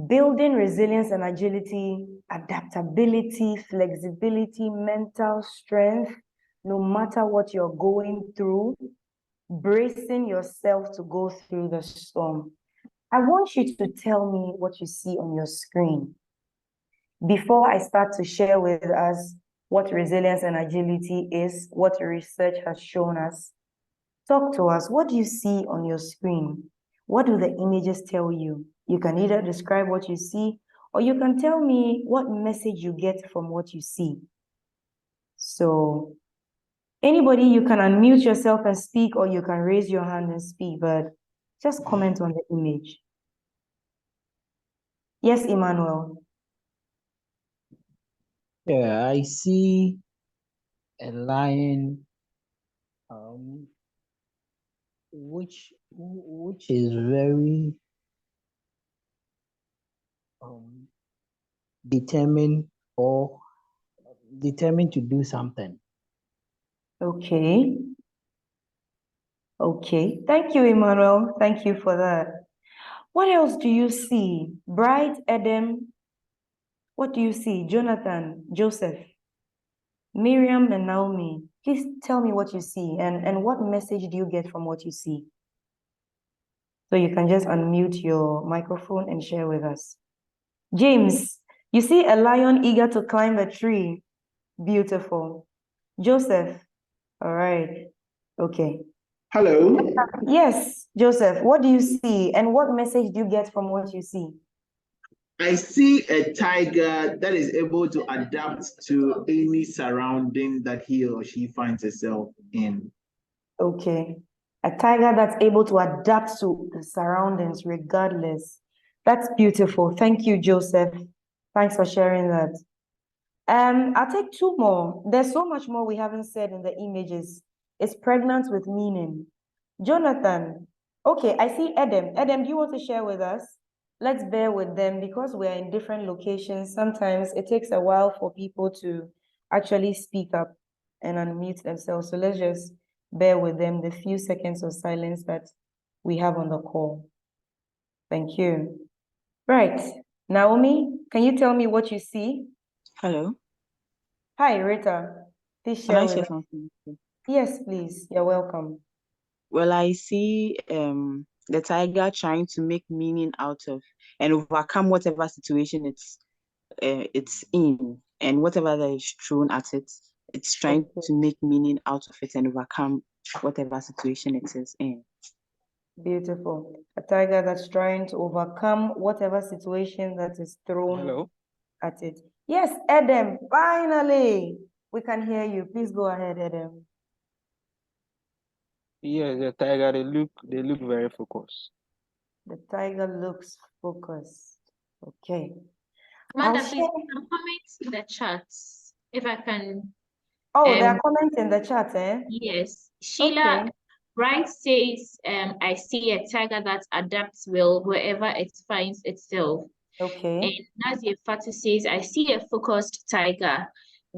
building resilience and agility, adaptability, flexibility, mental strength, no matter what you're going through, bracing yourself to go through the storm. I want you to tell me what you see on your screen. Before I start to share with us what resilience and agility is, what research has shown us, talk to us. What do you see on your screen? What do the images tell you? You can either describe what you see, or you can tell me what message you get from what you see. So, anybody, you can unmute yourself and speak, or you can raise your hand and speak, but just comment on the image. Yes, Emmanuel. Yeah, I see a lion, which is very determined to do something. Okay. Okay. Thank you, Emmanuel. Thank you for that. What else do you see? Bright, Adam. What do you see? Jonathan, Joseph, Miriam, and Naomi. Please tell me what you see and what message do you get from what you see? So you can just unmute your microphone and share with us. James, you see a lion eager to climb a tree. Beautiful. Joseph, all right. Okay. Hello. Yes, Joseph, what do you see and what message do you get from what you see? I see a tiger that is able to adapt to any surrounding that he or she finds herself in. Okay. A tiger that's able to adapt to the surroundings regardless. That's beautiful. Thank you, Joseph. Thanks for sharing that. I'll take two more. There's so much more we haven't said in the images. It's pregnant with meaning. Jonathan, okay, I see Adam. Adam, do you want to share with us? Let's bear with them because we're in different locations. Sometimes it takes a while for people to actually speak up and unmute themselves. So let's just bear with them the few seconds of silence that we have on the call. Thank you. Right. Naomi, can you tell me what you see? Hello. Hi, Rita. Please Can share I with say us. something? Yes, please. You're welcome. Well, I see the tiger trying to make meaning out of and overcome whatever situation it's in, and whatever that is thrown at it, it's trying Okay. to make meaning out of it and overcome whatever situation it is in. Beautiful. A tiger that's trying to overcome whatever situation that is thrown Hello. at it. Yes, Adam, finally. We can hear you. Please go ahead, Adam. Yes, the tiger, they look very focused. The tiger looks focused. Okay. Amanda, I'll please, share. some comments in the chat, if I can. Oh, there are comments in the chat, eh? Yes. Sheila Okay. Wright says, I see a tiger that adapts well wherever it finds itself. Okay. And Nadia Fatu says, I see a focused tiger.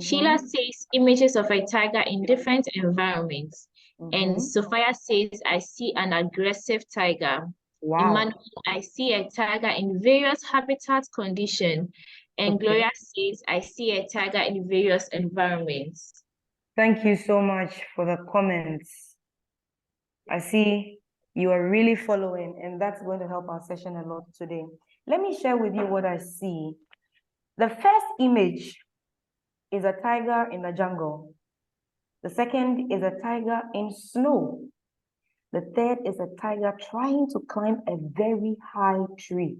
Sheila says, images of a tiger in different environments. And Sophia says, I see an aggressive tiger. Wow. Emmanuel, I see a tiger in various habitat conditions. And Okay. Gloria says, I see a tiger in various environments. Thank you so much for the comments. I see you are really following, and that's going to help our session a lot today. Let me share with you what I see. The first image is a tiger in the jungle. The second is a tiger in snow. The third is a tiger trying to climb a very high tree.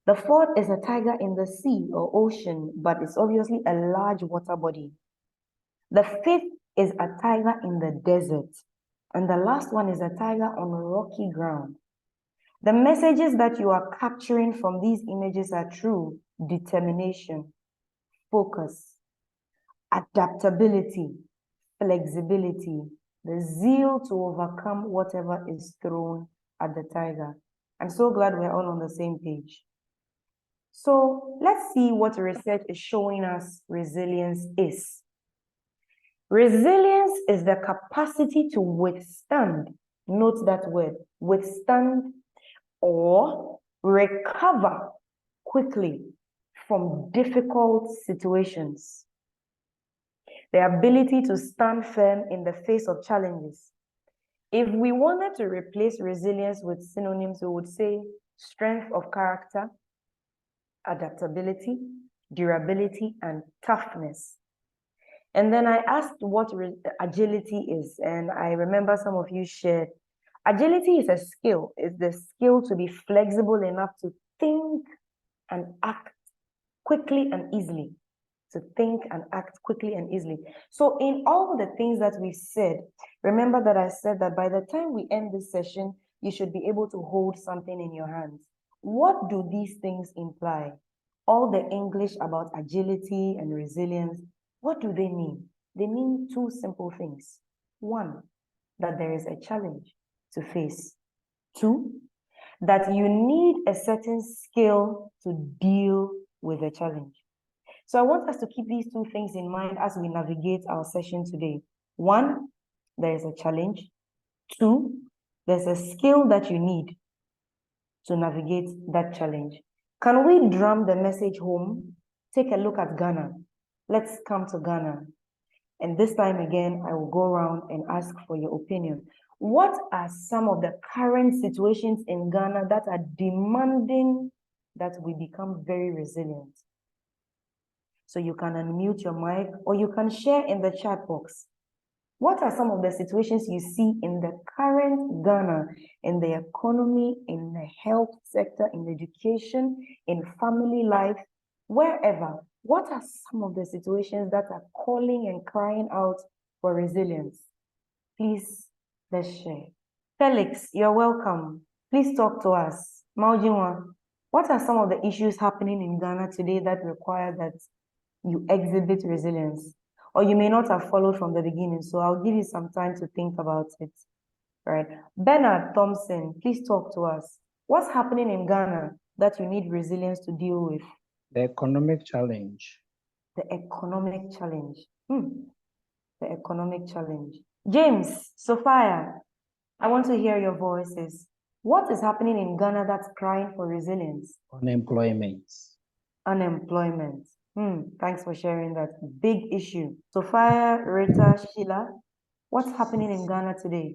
The fourth is a tiger in the sea or ocean, but it's obviously a large water body. The fifth is a tiger in the desert. And the last one is a tiger on rocky ground. The messages that you are capturing from these images are true: determination, focus, adaptability, flexibility, the zeal to overcome whatever is thrown at the tiger. I'm so glad we're all on the same page. So let's see what research is showing us resilience is. Resilience is the capacity to withstand, note that word, withstand or recover quickly from difficult situations. The ability to stand firm in the face of challenges. If we wanted to replace resilience with synonyms, we would say strength of character, adaptability, durability, and toughness. And then I asked what agility is, and I remember some of you shared. Agility is a skill. It's the skill to be flexible enough to think and act quickly and easily. To think and act quickly and easily. So in all the things that we've said, remember that I said that by the time we end this session, you should be able to hold something in your hands. What do these things imply? All the English about agility and resilience, what do they mean? They mean two simple things. One, that there is a challenge to face. Two, that you need a certain skill to deal with the challenge. So I want us to keep these two things in mind as we navigate our session today. One, there is a challenge. Two, there's a skill that you need to navigate that challenge. Can we drum the message home? Take a look at Ghana. Let's come to Ghana. And this time again, I will go around and ask for your opinion. What are some of the current situations in Ghana that are demanding that we become very resilient? So you can unmute your mic or you can share in the chat box. What are some of the situations you see in the current Ghana, in the economy, in the health sector, in education, in family life, wherever? What are some of the situations that are calling and crying out for resilience? Please, let's share. Felix, you're welcome. Please talk to us. Maujinwa, what are some of the issues happening in Ghana today that require that you exhibit resilience? Or you may not have followed from the beginning, so I'll give you some time to think about it. Right? Bernard Thompson, please talk to us. What's happening in Ghana that you need resilience to deal with? The economic challenge. The economic challenge. The economic challenge. James, Sophia, I want to hear your voices. What is happening in Ghana that's crying for resilience? Unemployment. Unemployment. Thanks for sharing that big issue. Sophia, Rita, Sheila, what's happening in Ghana today?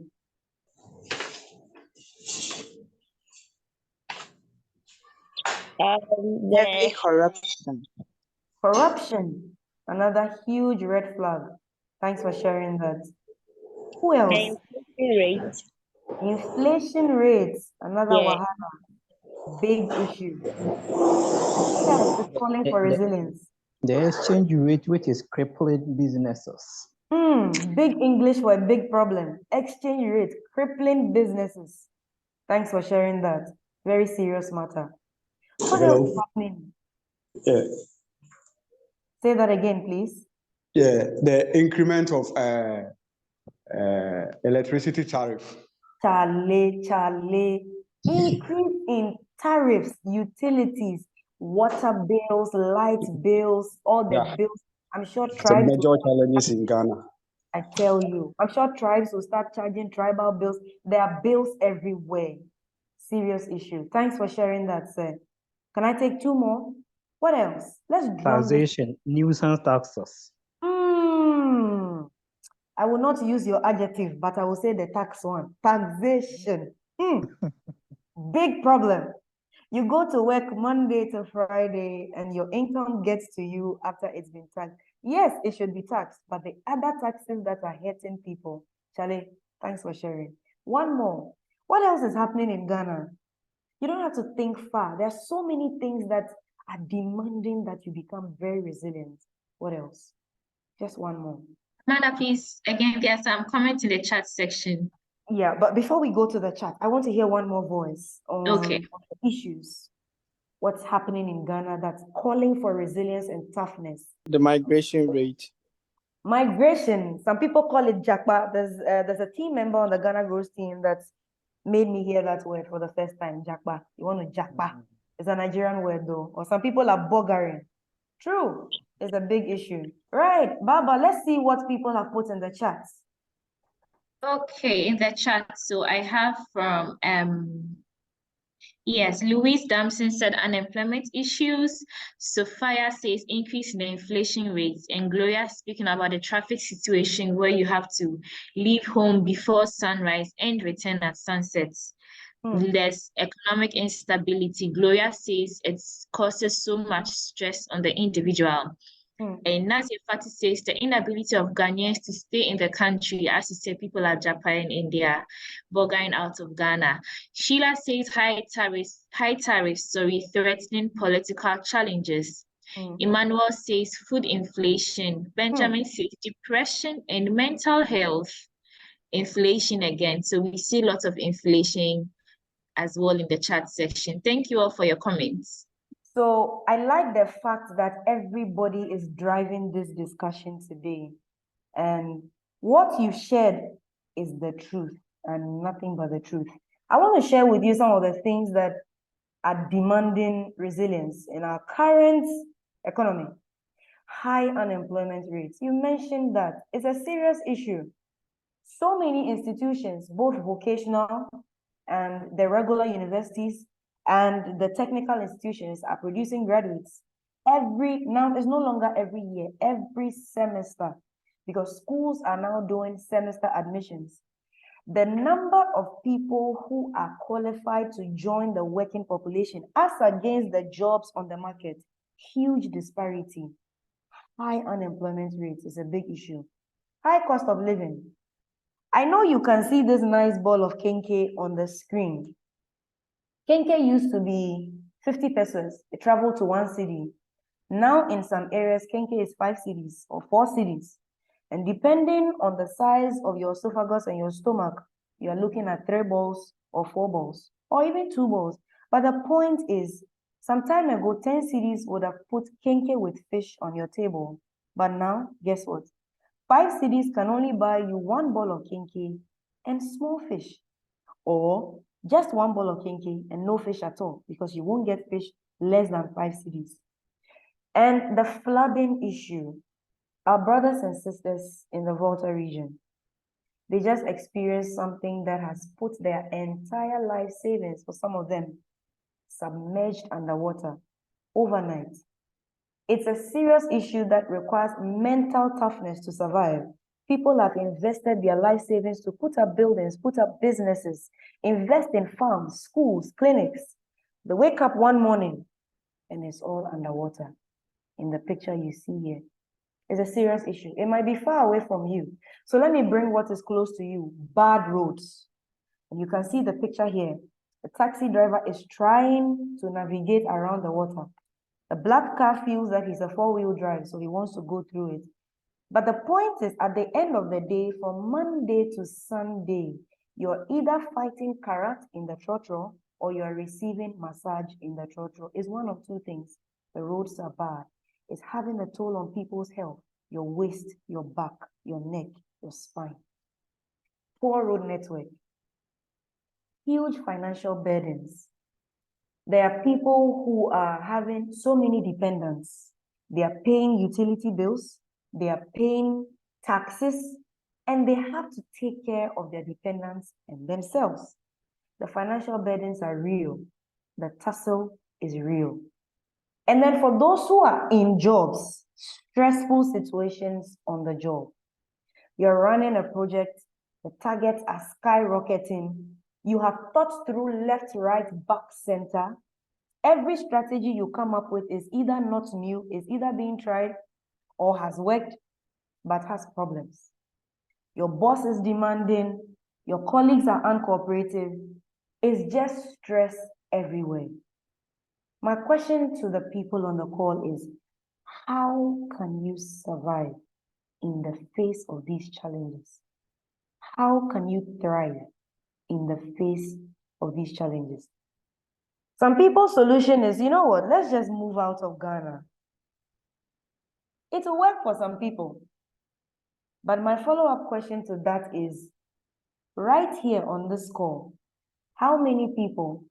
Heavy corruption. Corruption, another huge red flag. Thanks for sharing that. Who else? Inflation rates, another wahala. Big issue. Who else is calling for resilience? The exchange rate, which is crippling businesses. Big English for a big problem. Exchange rate, crippling businesses. Thanks for sharing that. Very serious matter. What else is happening? Yeah. Say that again, please. Yeah, the increment of electricity tariff. Charlie. Increase in tariffs, utilities, water bills, light bills, all the bills. I'm sure tribes. Major challenges in Ghana. I tell you, I'm sure tribes will start charging tribal bills. There are bills everywhere. Serious issue. Thanks for sharing that, sir. Can I take two more? What else? Let's drum this. Taxation, nuisance taxes. I will not use your adjective, but I will say the tax one. Taxation. Big problem. You go to work Monday to Friday and your income gets to you after it's been taxed. Yes, it should be taxed, but the other taxes that are hurting people. Charlie, thanks for sharing. One more. What else is happening in Ghana? You don't have to think far. There are so many things that are demanding that you become very resilient. What else? Just one more. Amanda, please, again, there's some comments in the chat section. Yeah, but before we go to the chat, I want to hear one more voice on the issues. What's happening in Ghana that's calling for resilience and toughness? The migration rate. Migration. Some people call it Jakpa. There's a team member on the Ghana Growth team that's made me hear that word for the first time. Jakpa. You want to Jakpa? It's a Nigerian word though. Or some people are boggering. True. It's a big issue. Right, Baba, let's see what people have put in the chat. Okay, in the chat, so I have from Yes, Louise Damson said unemployment issues. Sophia says increase in the inflation rates. And Gloria speaking about the traffic situation where you have to leave home before sunrise and return at sunset. There's economic instability. Gloria says it causes so much stress on the individual. And Nancy Fati says the inability of Ghanaians to stay in the country, as you say, people are Japan, India, going out of Ghana. Sheila says high tariffs, threatening political challenges. Emmanuel says food inflation. Benjamin says depression and mental health. Inflation again. So we see lots of inflation as well in the chat section. Thank you all for your comments. So I like the fact that everybody is driving this discussion today. And what you shared is the truth and nothing but the truth. I want to share with you some of the things that are demanding resilience in our current economy. High unemployment rates. You mentioned that it's a serious issue. So many institutions, both vocational and the regular universities and the technical institutions, are producing graduates now it's no longer every year, every semester, because schools are now doing semester admissions. The number of people who are qualified to join the working population as against the jobs on the market, huge disparity. High unemployment rates is a big issue. High cost of living. I know you can see this nice ball of kenke on the screen. Kenke used to be 50 pesos. It traveled to 1 cedi. Now in some areas, kenke is 5 cedis or 4 cedis. And depending on the size of your esophagus and your stomach, you are looking at 3 balls or 4 balls or even 2 balls. But the point is, some time ago, 10 cedis would have put kenke with fish on your table. But now, guess what? 5 cedis can only buy you 1 ball of kenke and small fish, or just 1 ball of kenke and no fish at all, because you won't get fish less than 5 cedis. And the flooding issue, our brothers and sisters in the Volta region, they just experienced something that has put their entire life savings, for some of them, submerged underwater overnight. It's a serious issue that requires mental toughness to survive. People have invested their life savings to put up buildings, put up businesses, invest in farms, schools, clinics. They wake up one morning and it's all underwater. In the picture you see here, it's a serious issue. It might be far away from you. So let me bring what is close to you: bad roads. And you can see the picture here. The taxi driver is trying to navigate around the water. The black car feels that he's a 4-wheel drive, so he wants to go through it. But the point is, at the end of the day, from Monday to Sunday, you're either fighting karat in the trotro or you're receiving massage in the trotro. It's one of two things. The roads are bad. It's having a toll on people's health, your waist, your back, your neck, your spine. Poor road network. Huge financial burdens. There are people who are having so many dependents. They are paying utility bills, they are paying taxes, and they have to take care of their dependents and themselves. The financial burdens are real. The tussle is real. And then for those who are in jobs, stressful situations on the job. You're running a project, the targets are skyrocketing. You have thought through left, right, back, center. Every strategy you come up with is either not new, is either being tried or has worked, but has problems. Your boss is demanding, your colleagues are uncooperative. It's just stress everywhere. My question to the people on the call is, how can you survive in the face of these challenges? How can you thrive in the face of these challenges? Some people's solution is, you know what, let's just move out of Ghana. It will work for some people. But my follow-up question to that is, right here on this call, how many people,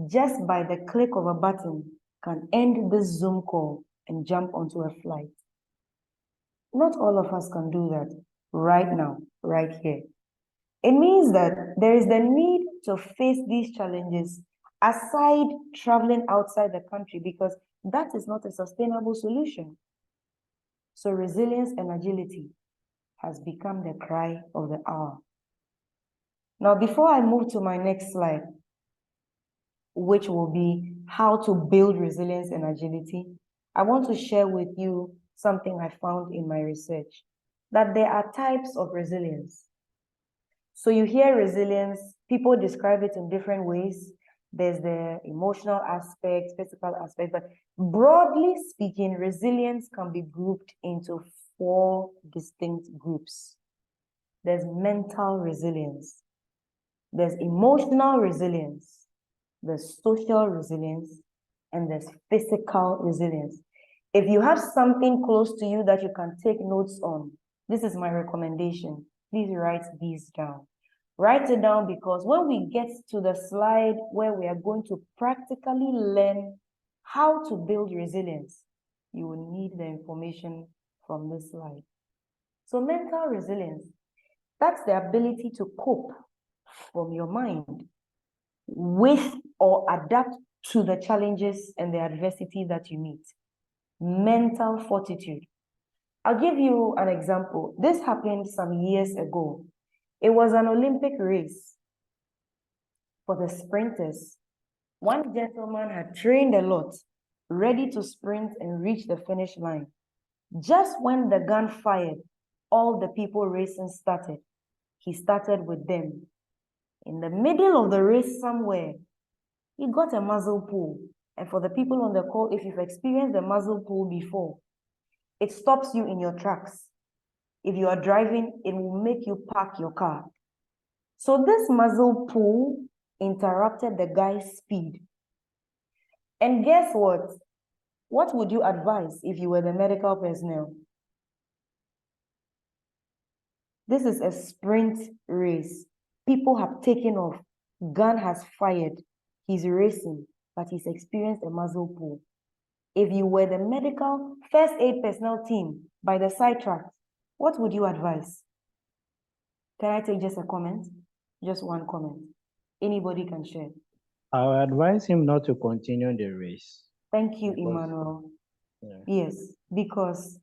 just by the click of a button, can end this Zoom call and jump onto a flight? Not all of us can do that right now, right here. It means that there is the need to face these challenges aside traveling outside the country, because that is not a sustainable solution. So resilience and agility has become the cry of the hour. Now, before I move to my next slide, which will be how to build resilience and agility, I want to share with you something I found in my research, that there are types of resilience. So you hear resilience, people describe it in different ways. There's the emotional aspect, physical aspect, but broadly speaking, resilience can be grouped into 4 distinct groups. There's mental resilience, there's emotional resilience, there's social resilience, and there's physical resilience. If you have something close to you that you can take notes on, this is my recommendation. Please write these down. Write it down, because when we get to the slide where we are going to practically learn how to build resilience, you will need the information from this slide. So mental resilience, that's the ability to cope from your mind with or adapt to the challenges and the adversity that you meet. Mental fortitude. I'll give you an example. This happened some years ago. It was an Olympic race for the sprinters. One gentleman had trained a lot, ready to sprint and reach the finish line. Just when the gun fired, all the people racing started. He started with them. In the middle of the race somewhere, he got a muzzle pull. And for the people on the call, if you've experienced the muzzle pull before, it stops you in your tracks. If you are driving, it will make you park your car. So this muzzle pull interrupted the guy's speed. And guess what? What would you advise if you were the medical personnel? This is a sprint race. People have taken off. Gun has fired. He's racing, but he's experienced a muzzle pull. If you were the medical first aid personnel team by the sidetrack, what would you advise? Can I take just a comment? Just one comment. Anybody can share. I would advise him not to continue the race. Thank you, Because- Emmanuel. Yeah. Yes, because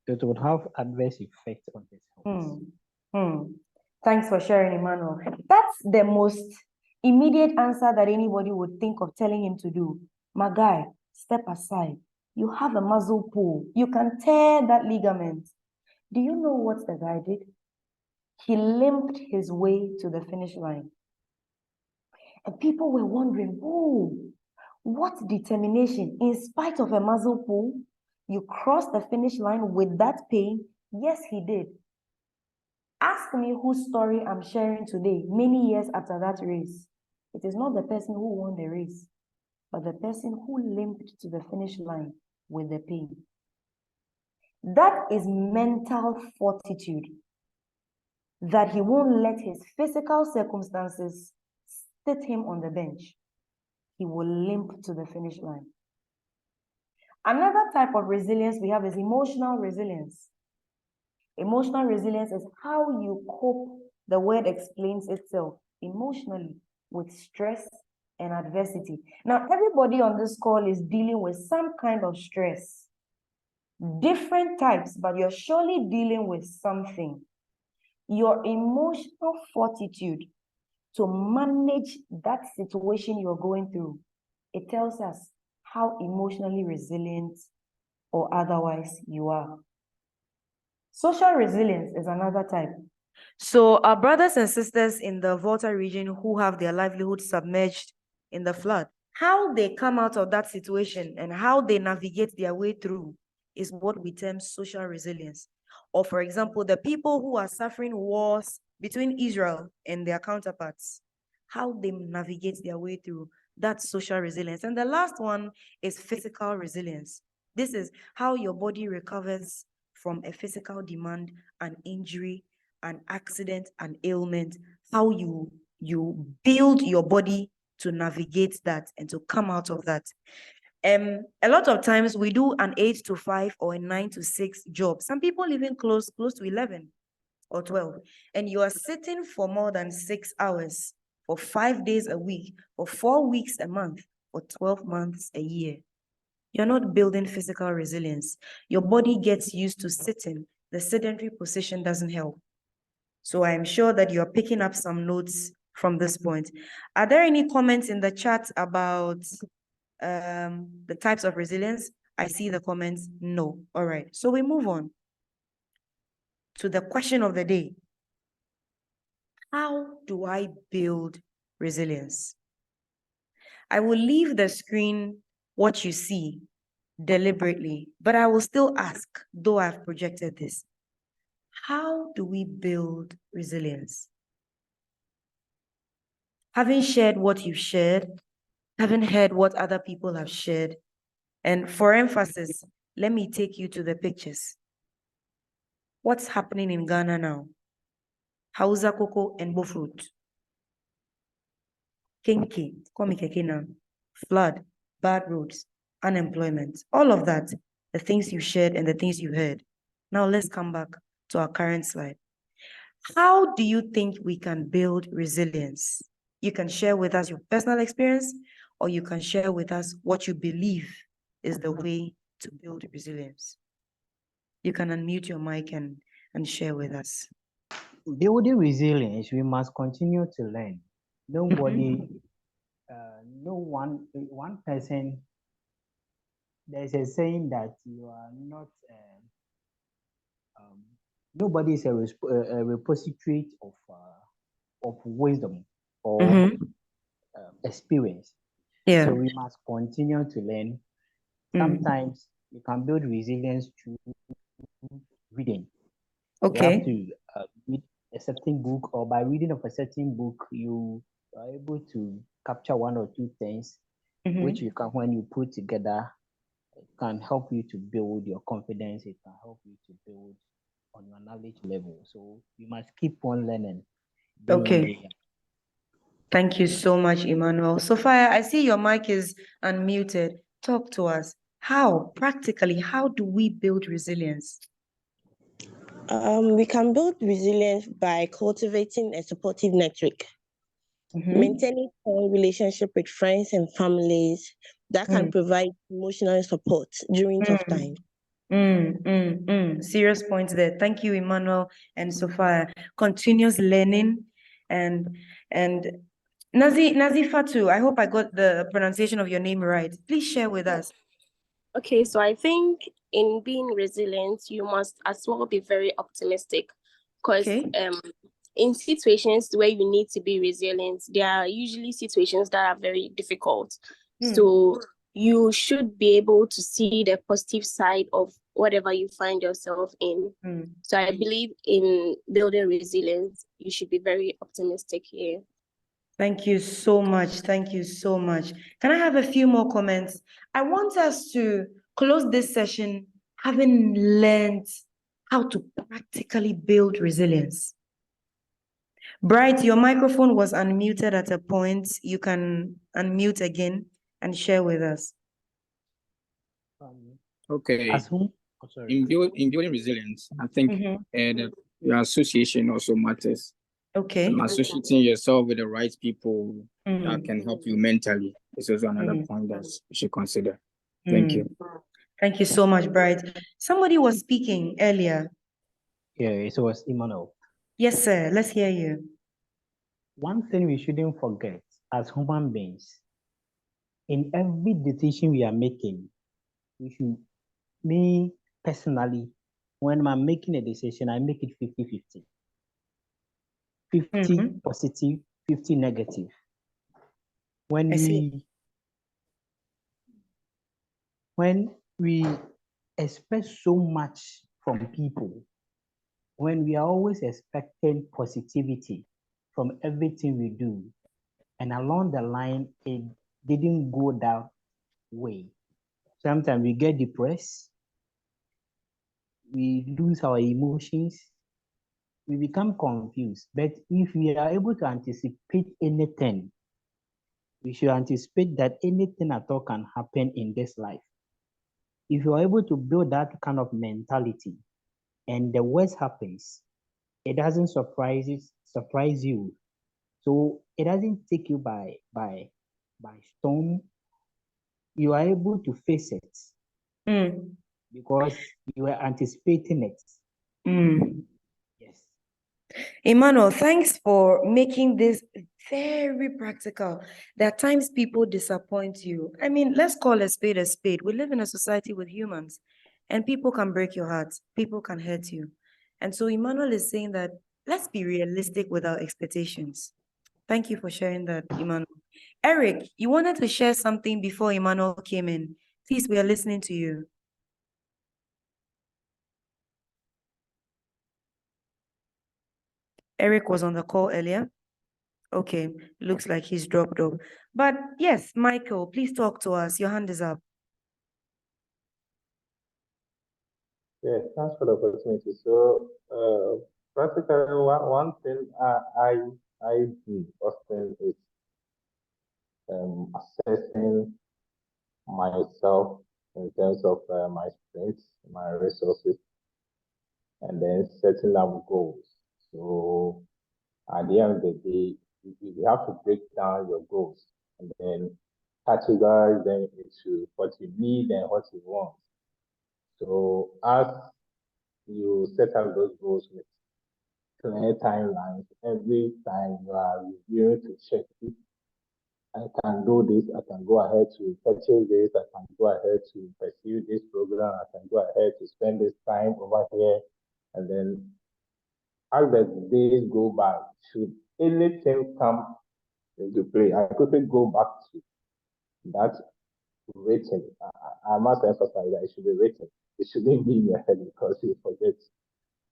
It would have adverse effect on his health. Thanks for sharing, Emmanuel. That's the most immediate answer that anybody would think of telling him to do. My guy, step aside. You have a muzzle pull. You can tear that ligament. Do you know what the guy did? He limped his way to the finish line. And people were wondering, oh, what determination, in spite of a muzzle pull, you crossed the finish line with that pain? Yes, he did. Ask me whose story I'm sharing today, many years after that race. It is not the person who won the race, but the person who limped to the finish line with the pain. That is mental fortitude, that he won't let his physical circumstances sit him on the bench. He will limp to the finish line. Another type of resilience we have is emotional resilience. Emotional resilience is how you cope, the word explains itself, emotionally with stress and adversity. Now, everybody on this call is dealing with some kind of stress. Different types, but you're surely dealing with something. Your emotional fortitude to manage that situation you're going through, it tells us how emotionally resilient or otherwise you are. Social resilience is another type. So our brothers and sisters in the Volta region who have their livelihood submerged in the flood, how they come out of that situation and how they navigate their way through is what we term social resilience. Or for example, the people who are suffering wars between Israel and their counterparts, how they navigate their way through, that's social resilience. And the last one is physical resilience. This is how your body recovers from a physical demand, an injury, an accident, an ailment, how you build your body to navigate that and to come out of that. A lot of times we do an 8 to 5 or a 9 to 6 job. Some people even close to 11 or 12, and you are sitting for more than 6 hours. for 5 days a week, for 4 weeks a month, for 12 months a year. You're not building physical resilience. Your body gets used to sitting. The sedentary position doesn't help. So I'm sure that you're picking up some notes from this point. Are there any comments in the chat about the types of resilience? I see the comments. No. All right. So we move on to the question of the day. How do I build resilience? I will leave the screen what you see deliberately, but I will still ask, though I've projected this. How do we build resilience? Having shared what you've shared, having heard what other people have shared, and for emphasis, let me take you to the pictures. What's happening in Ghana now? Hausa cocoa and fruit. Kinky, flood, bad roads, unemployment, all of that, the things you shared and the things you heard. Now let's come back to our current slide. How do you think we can build resilience? You can share with us your personal experience, or you can share with us what you believe is the way to build resilience. You can unmute your mic and share with us. Building resilience, we must continue to learn. Nobody, no one person, there's a saying that you are not, nobody is a repository of wisdom or experience. Yeah. So we must continue to learn. Sometimes you can build resilience through reading. Okay. You have to read a certain book, or by reading of a certain book, you are able to capture one or two things, which you can, when you put together, it can help you to build your confidence. It can help you to build on your knowledge level. So you must keep on learning. Okay. Thank you so much, Emmanuel. Sophia, I see your mic is unmuted. Talk to us. How, practically, how do we build resilience? We can build resilience by cultivating a supportive network, maintaining a relationship with friends and families that can provide emotional support during tough times. Serious points there. Thank you, Emmanuel and Sophia. Continuous learning and Nazifatu, I hope I got the pronunciation of your name right. Please share with us. Okay, so I think in being resilient, you must as well be very optimistic, because in situations where you need to be resilient, there are usually situations that are very difficult. So you should be able to see the positive side of whatever you find yourself in. So I believe in building resilience, you should be very optimistic here. Thank you so much. Thank you so much. Can I have a few more comments? I want us to close this session having learned how to practically build resilience. Bright, your microphone was unmuted at a point. You can unmute again and share with us. Okay. In building resilience, I think your association also matters. Okay. Associating yourself with the right people that can help you mentally is also another point that you should consider. Thank you. Thank you so much, Bright. Somebody was speaking earlier. Yeah, it was Emmanuel. Yes, sir. Let's hear you. One thing we shouldn't forget as human beings, in every decision we are making, we should, me personally, when I'm making a decision, I make it 50-50. 50 positive, 50 negative. When we expect so much from people, when we are always expecting positivity from everything we do, and along the line, it didn't go that way. Sometimes we get depressed, we lose our emotions, we become confused. But if we are able to anticipate anything, we should anticipate that anything at all can happen in this life. If you are able to build that kind of mentality and the worst happens, it doesn't surprise you. So it doesn't take you by storm. You are able to face it because you are anticipating it. Yes. Emmanuel, thanks for making this very practical. There are times people disappoint you. I mean, let's call a spade a spade. We live in a society with humans, and people can break your heart. People can hurt you. And so Emmanuel is saying that let's be realistic with our expectations. Thank you for sharing that, Emmanuel. Eric, you wanted to share something before Emmanuel came in. Please, we are listening to you. Eric was on the call earlier. Okay, looks like he's dropped off. But yes, Michael, please talk to us. Your hand is up. Yeah, thanks for the opportunity. So, practically, one thing I do often is assessing myself in terms of my strengths, my resources, and then setting up goals. So, at the end of the day, you have to break down your goals and then categorize them into what you need and what you want. So as you set up those goals with clear timelines, every time you are reviewing to check if I can do this, I can go ahead to purchase this, I can go ahead to pursue this program, I can go ahead to spend this time over here, and then as the days go by, should anything come into play, I quickly go back to that written. I must emphasize that it should be written. It shouldn't be in your head because you forget.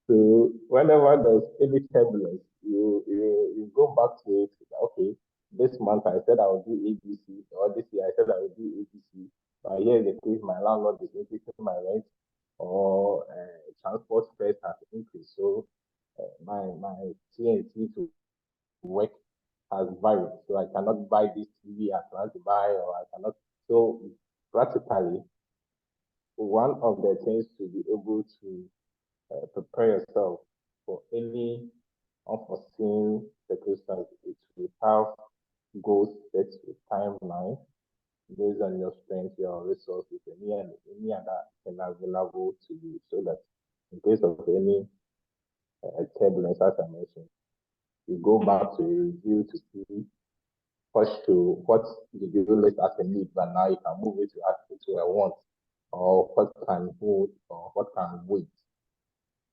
So whenever there's any turbulence, you go back to it. Okay, this month I said I will do ABC, or this year I said I will do ABC. But here in the case, my landlord is increasing my rent, or transport fares has increased. So my TNT to work has varied. So I cannot buy this TV I plan to buy, or I cannot. So practically, one of the things to be able to prepare yourself for any unforeseen circumstance is to have goals set with timeline based on your strengths, your resources, any other thing available to you, so that in case of any turbulence, as I mentioned, you go back to a review to see what did you list as a need, but now you can move it to a want, or what can hold, or what can wait,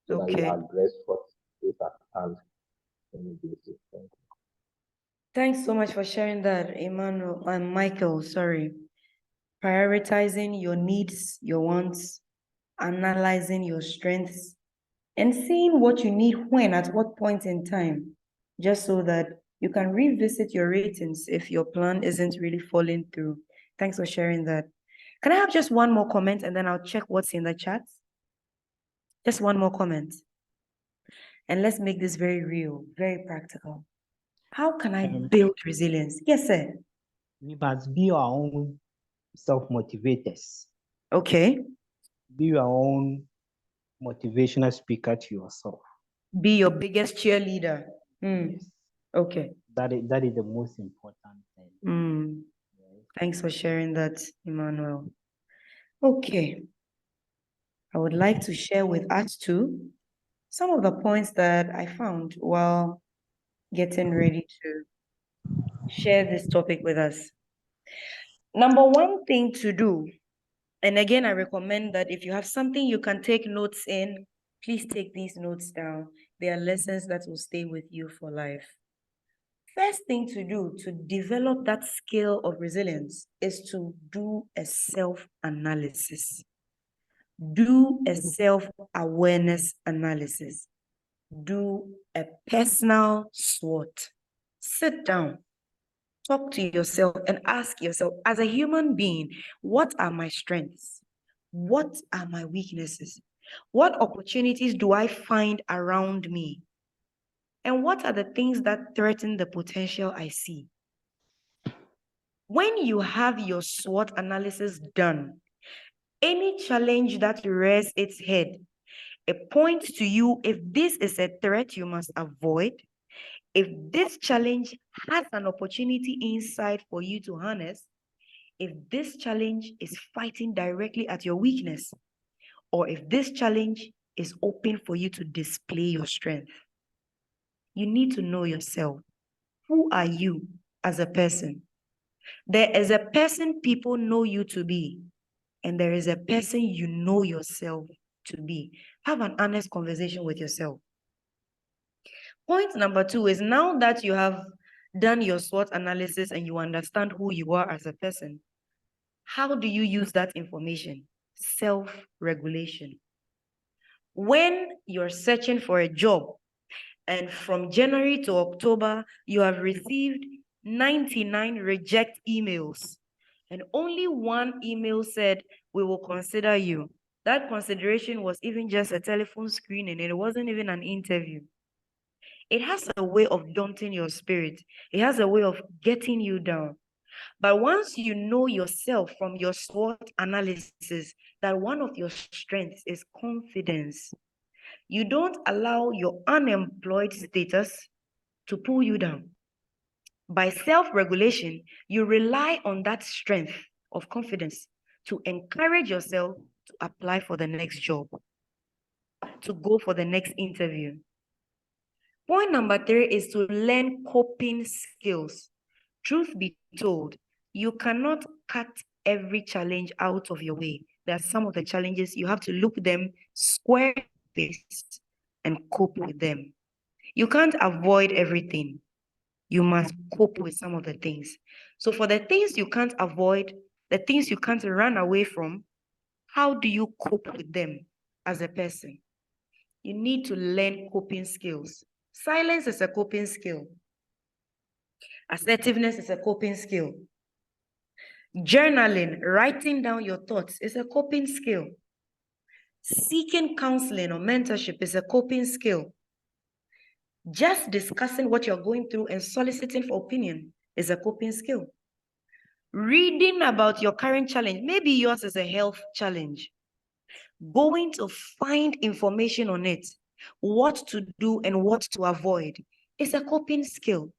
so that you address what is at hand in the basis. Thank you. Thanks so much for sharing that, Emmanuel and Michael. Sorry. Prioritizing your needs, your wants, analyzing your strengths, and seeing what you need when, at what point in time, just so that you can revisit your ratings if your plan isn't really falling through. Thanks for sharing that. Can I have just one more comment and then I'll check what's in the chat? Just one more comment. And let's make this very real, very practical. How can I build resilience? Yes, sir. We must be our own self-motivators. Okay. Be your own motivational speaker to yourself. Be your biggest cheerleader. Yes. Okay. That is the most important thing. Thanks for sharing that, Emmanuel. Okay. I would like to share with us too some of the points that I found while getting ready to share this topic with us. Number one thing to do, and again, I recommend that if you have something you can take notes in, please take these notes down. They are lessons that will stay with you for life. First thing to do to develop that skill of resilience is to do a self-analysis. Do a self-awareness analysis. Do a personal SWOT. Sit down, talk to yourself and ask yourself, as a human being, what are my strengths? What are my weaknesses? What opportunities do I find around me? And what are the things that threaten the potential I see? When you have your SWOT analysis done, any challenge that rears its head, it points to you if this is a threat you must avoid, If this challenge has an opportunity inside for you to harness, if this challenge is fighting directly at your weakness, or if this challenge is open for you to display your strength. You need to know yourself. Who are you as a person? There is a person people know you to be, and there is a person you know yourself to be. Have an honest conversation with yourself. Point number 2 is, now that you have done your SWOT analysis and you understand who you are as a person, how do you use that information? Self-regulation. When you're searching for a job, and from January to October, you have received 99 reject emails, and only one email said, we will consider you. That consideration was even just a telephone screening, and it wasn't even an interview. It has a way of daunting your spirit. It has a way of getting you down. But once you know yourself from your SWOT analysis, that one of your strengths is confidence, you don't allow your unemployed status to pull you down. By self-regulation, you rely on that strength of confidence to encourage yourself to apply for the next job, to go for the next interview. Point number 3 is to learn coping skills. Truth be told, you cannot cut every challenge out of your way. There are some of the challenges you have to look them square face and cope with them. You can't avoid everything. You must cope with some of the things. So for the things you can't avoid, the things you can't run away from, how do you cope with them as a person? You need to learn coping skills. Silence is a coping skill. Assertiveness is a coping skill. Journaling, writing down your thoughts is a coping skill. Seeking counseling or mentorship is a coping skill. Just discussing what you're going through and soliciting for opinion is a coping skill. Reading about your current challenge, maybe yours is a health challenge. Going to find information on it, what to do and what to avoid, is a coping skill.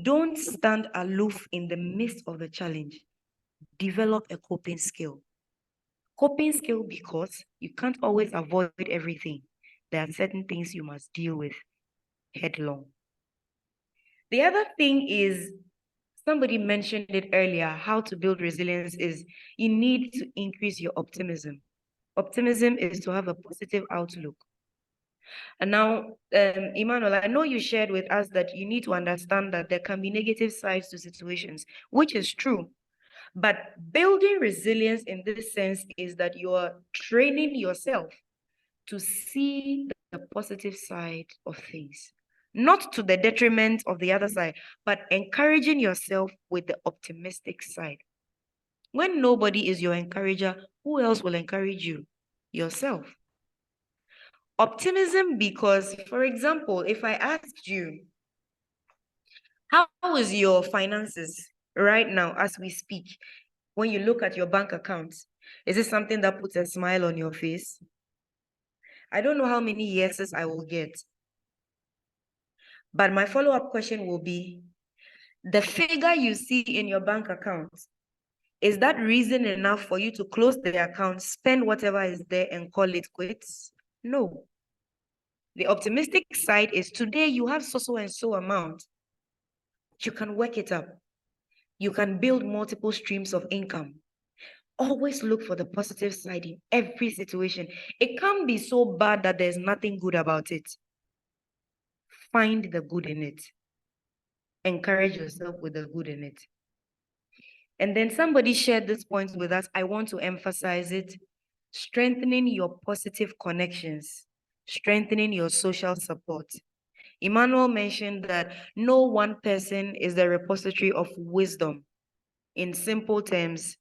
Don't stand aloof in the midst of the challenge. Develop a coping skill. Coping skill because you can't always avoid everything. There are certain things you must deal with headlong. The other thing is, somebody mentioned it earlier, how to build resilience is you need to increase your optimism. Optimism is to have a positive outlook. And now, Emmanuel, I know you shared with us that you need to understand that there can be negative sides to situations, which is true. But building resilience in this sense is that you are training yourself to see the positive side of things, not to the detriment of the other side, but encouraging yourself with the optimistic side. When nobody is your encourager, who else will encourage you? Yourself. Optimism because, for example, if I asked you, how is your finances right now as we speak? When you look at your bank account, is it something that puts a smile on your face? I don't know how many yeses I will get. But my follow-up question will be, the figure you see in your bank account, is that reason enough for you to close the account, spend whatever is there and call it quits? No. The optimistic side is, today you have so and so amount. You can work it up. You can build multiple streams of income. Always look for the positive side in every situation. It can't be so bad that there's nothing good about it. Find the good in it. Encourage yourself with the good in it. And then somebody shared this point with us. I want to emphasize it. Strengthening your positive connections, strengthening your social support. Emmanuel mentioned that no one person is the repository of wisdom. In simple terms,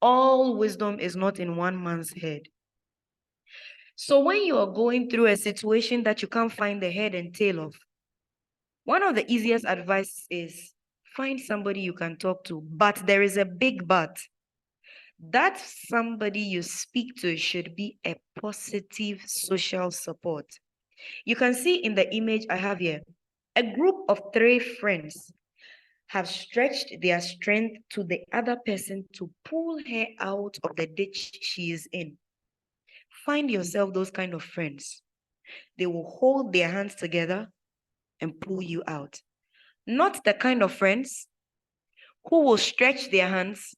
all wisdom is not in one man's head. So when you are going through a situation that you can't find the head and tail of, one of the easiest advice is find somebody you can talk to, but there is a big but. That somebody you speak to should be a positive social support. You can see in the image I have here, A group of 3 friends have stretched their strength to the other person to pull her out of the ditch she is in. Find yourself those kind of friends. They will hold their hands together and pull you out. Not the kind of friends who will stretch their hands,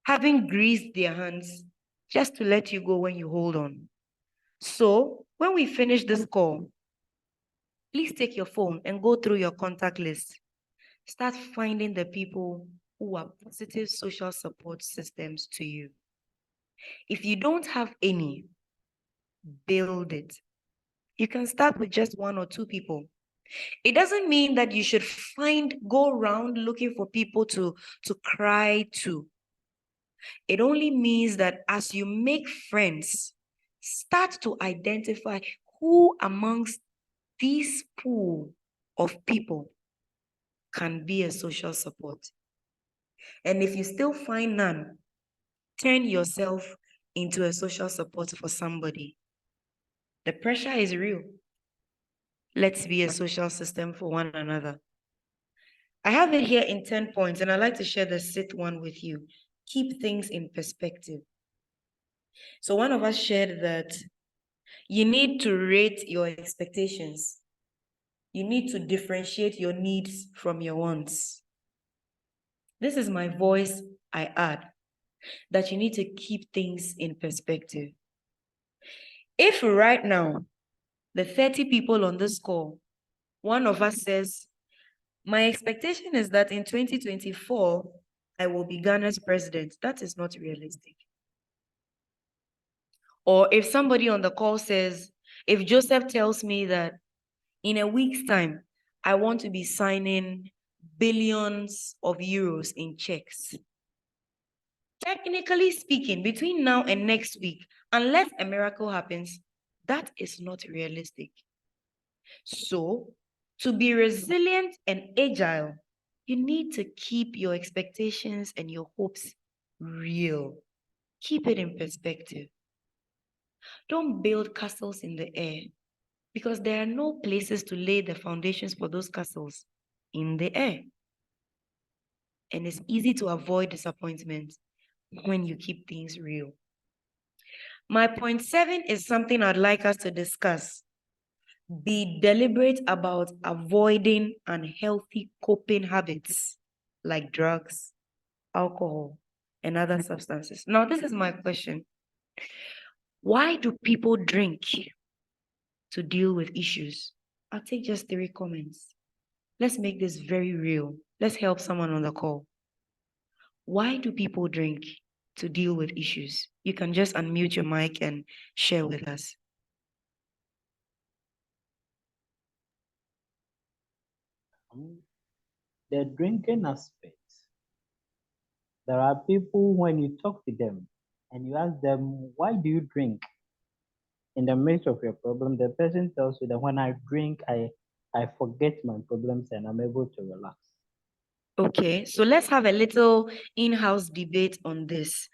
having greased their hands, just to let you go when you hold on. So when we finish this call, please take your phone and go through your contact list. Start finding the people who are positive social support systems to you. If you don't have any, build it. You can start with just 1 or 2 people. It doesn't mean that you should go around looking for people to cry to. It only means that as you make friends, start to identify who amongst this pool of people can be a social support. And if you still find none, turn yourself into a social support for somebody. The pressure is real. Let's be a social system for one another. I have it here in 10 points, and I'd like to share the 6th one with you. Keep things in perspective. So one of us shared that you need to rate your expectations. You need to differentiate your needs from your wants. This is my voice, I add, that you need to keep things in perspective. If right now, the 30 people on this call, one of us says, my expectation is that in 2024, I will be Ghana's president. That is not realistic. Or if somebody on the call says, if Joseph tells me that in a week's time, I want to be signing billions of euros in checks. Technically speaking, between now and next week, unless a miracle happens, that is not realistic. So, to be resilient and agile, you need to keep your expectations and your hopes real. Keep it in perspective. Don't build castles in the air, because there are no places to lay the foundations for those castles in the air. And it's easy to avoid disappointment when you keep things real. My point 7 is something I'd like us to discuss. Be deliberate about avoiding unhealthy coping habits like drugs, alcohol, and other substances. Now, this is my question. Why do people drink to deal with issues? I'll take just 3 comments. Let's make this very real. Let's help someone on the call. Why do people drink to deal with issues? You can just unmute your mic and share with us. The drinking aspect. There are people, when you talk to them and you ask them, why do you drink? In the midst of your problem, the person tells you that when I drink, I forget my problems and I'm able to relax. Okay, so let's have a little in-house debate on this.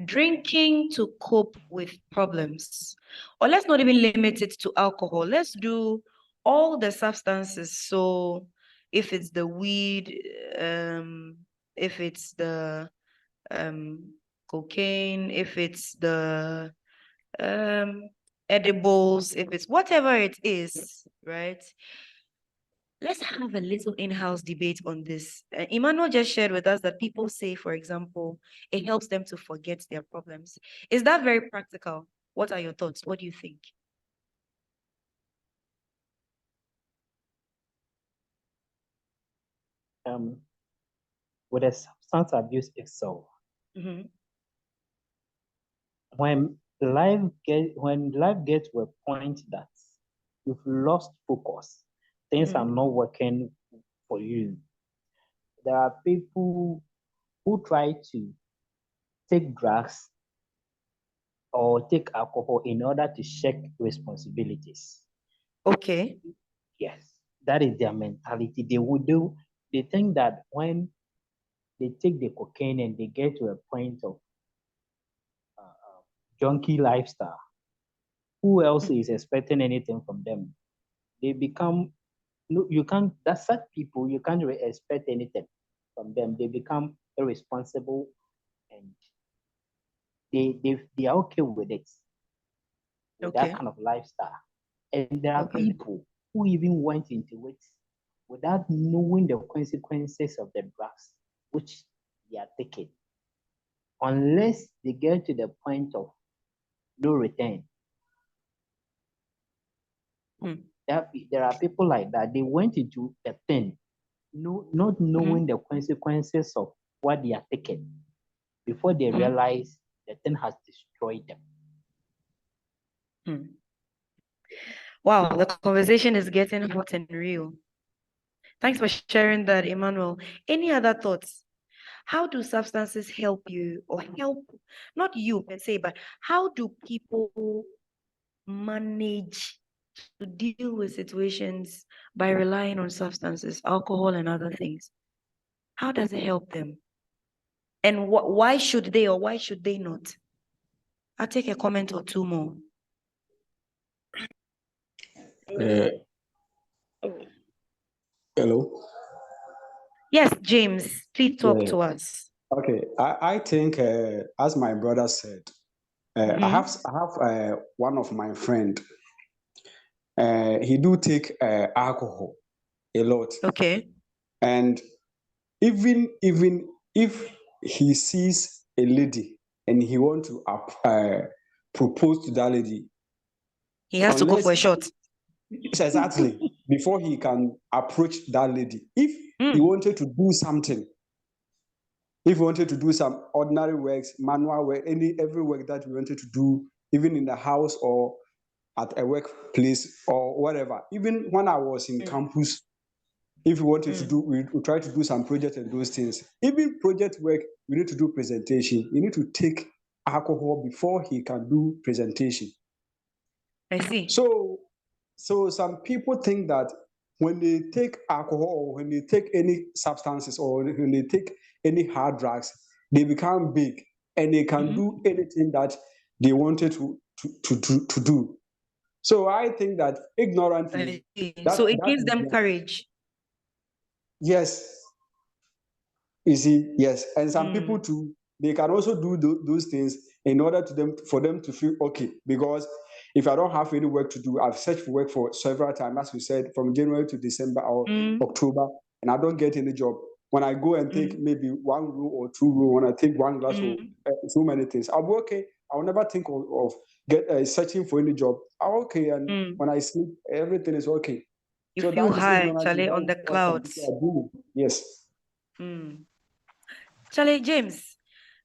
Drinking to cope with problems. Or let's not even limit it to alcohol. Let's do all the substances. So if it's the weed, if it's the cocaine, if it's the edibles, if it's whatever it is, right? Let's have a little in-house debate on this. Emmanuel just shared with us that people say, for example, it helps them to forget their problems. Is that very practical? What are your thoughts? What do you think? With a substance abuse itself, when life gets to a point that you've lost focus, things are not working for you. There are people who try to take drugs or take alcohol in order to shirk responsibilities. Okay. Yes, that is their mentality. They think that when they take the cocaine and they get to a point of junkie lifestyle, who else is expecting anything from them? They become no, you can't. That's such people. You can't expect anything from them. They become irresponsible, and they are okay with it, with that kind of lifestyle. And there are people who even went into it without knowing the consequences of the drugs which they are taking, unless they get to the point of no return. There are people like that. They went into the thing, not knowing the consequences of what they are taking. Before they realize the thing has destroyed them. Wow, the conversation is getting hot and real. Thanks for sharing that, Emmanuel. Any other thoughts? How do substances help you, or help, not you per se, but how do people manage to deal with situations by relying on substances, alcohol and other things? How does it help them? And why should they, or why should they not? I'll take a comment or two more. Hello. Yes, James, please talk to us. Okay, I think as my brother said, I have one of my friend. He do take alcohol a lot. Okay. And even if he sees a lady and he want to propose to that lady, he has to go for a shot. Exactly. Before he can approach that lady. If he wanted to do something, if he wanted to do some ordinary works, manual work, every work that we wanted to do, even in the house or at a workplace or whatever, even when I was in campus, if we wanted to do, we try to do some project and those things. Even project work, we need to do presentation. You need to take alcohol before he can do presentation. I see. So some people think that when they take alcohol or when they take any substances or when they take any hard drugs, they become big and they can do anything that they wanted to do. So I think that ignorantly, so it gives them courage. Yes. You see, yes. And some people too, they can also do those things in order for them to feel okay. Because if I don't have any work to do, I've searched for work for several times, as we said, from January to December or October, and I don't get any job. When I go and take maybe 1 row or 2 row, when I take 1 glass of so many things, I'll be okay. I will never think of searching for any job. I'm okay, and when I sleep, everything is okay. You so feel high, Charlie, on the clouds. Yes. Charlie, James,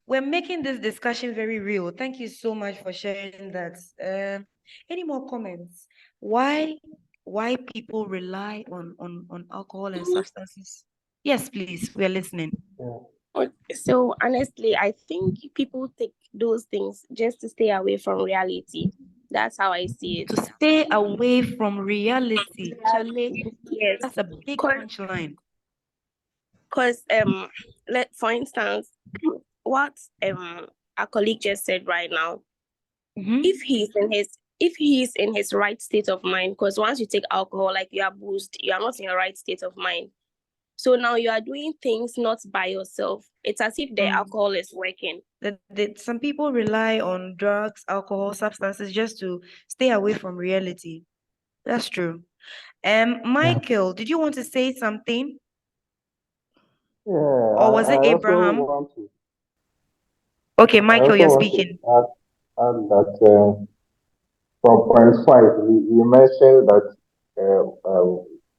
we're making this discussion very real. Thank you so much for sharing that. Any more comments? Why people rely on alcohol and substances? Yes, please, we are listening. So honestly, I think people take those things just to stay away from reality. That's how I see it. To stay away from reality, Charlie. Yes, that's a big punchline. Because for instance, what our colleague just said right now, if he's in his right state of mind, because once you take alcohol, like you are boozed, you are not in your right state of mind. So now you are doing things not by yourself. It's as if the alcohol is working. Some people rely on drugs, alcohol, substances just to stay away from reality. That's true. Michael, did you want to say something? Yeah. Or was it Abraham? To, okay, Michael, you're speaking. Add that from point 5, you mentioned that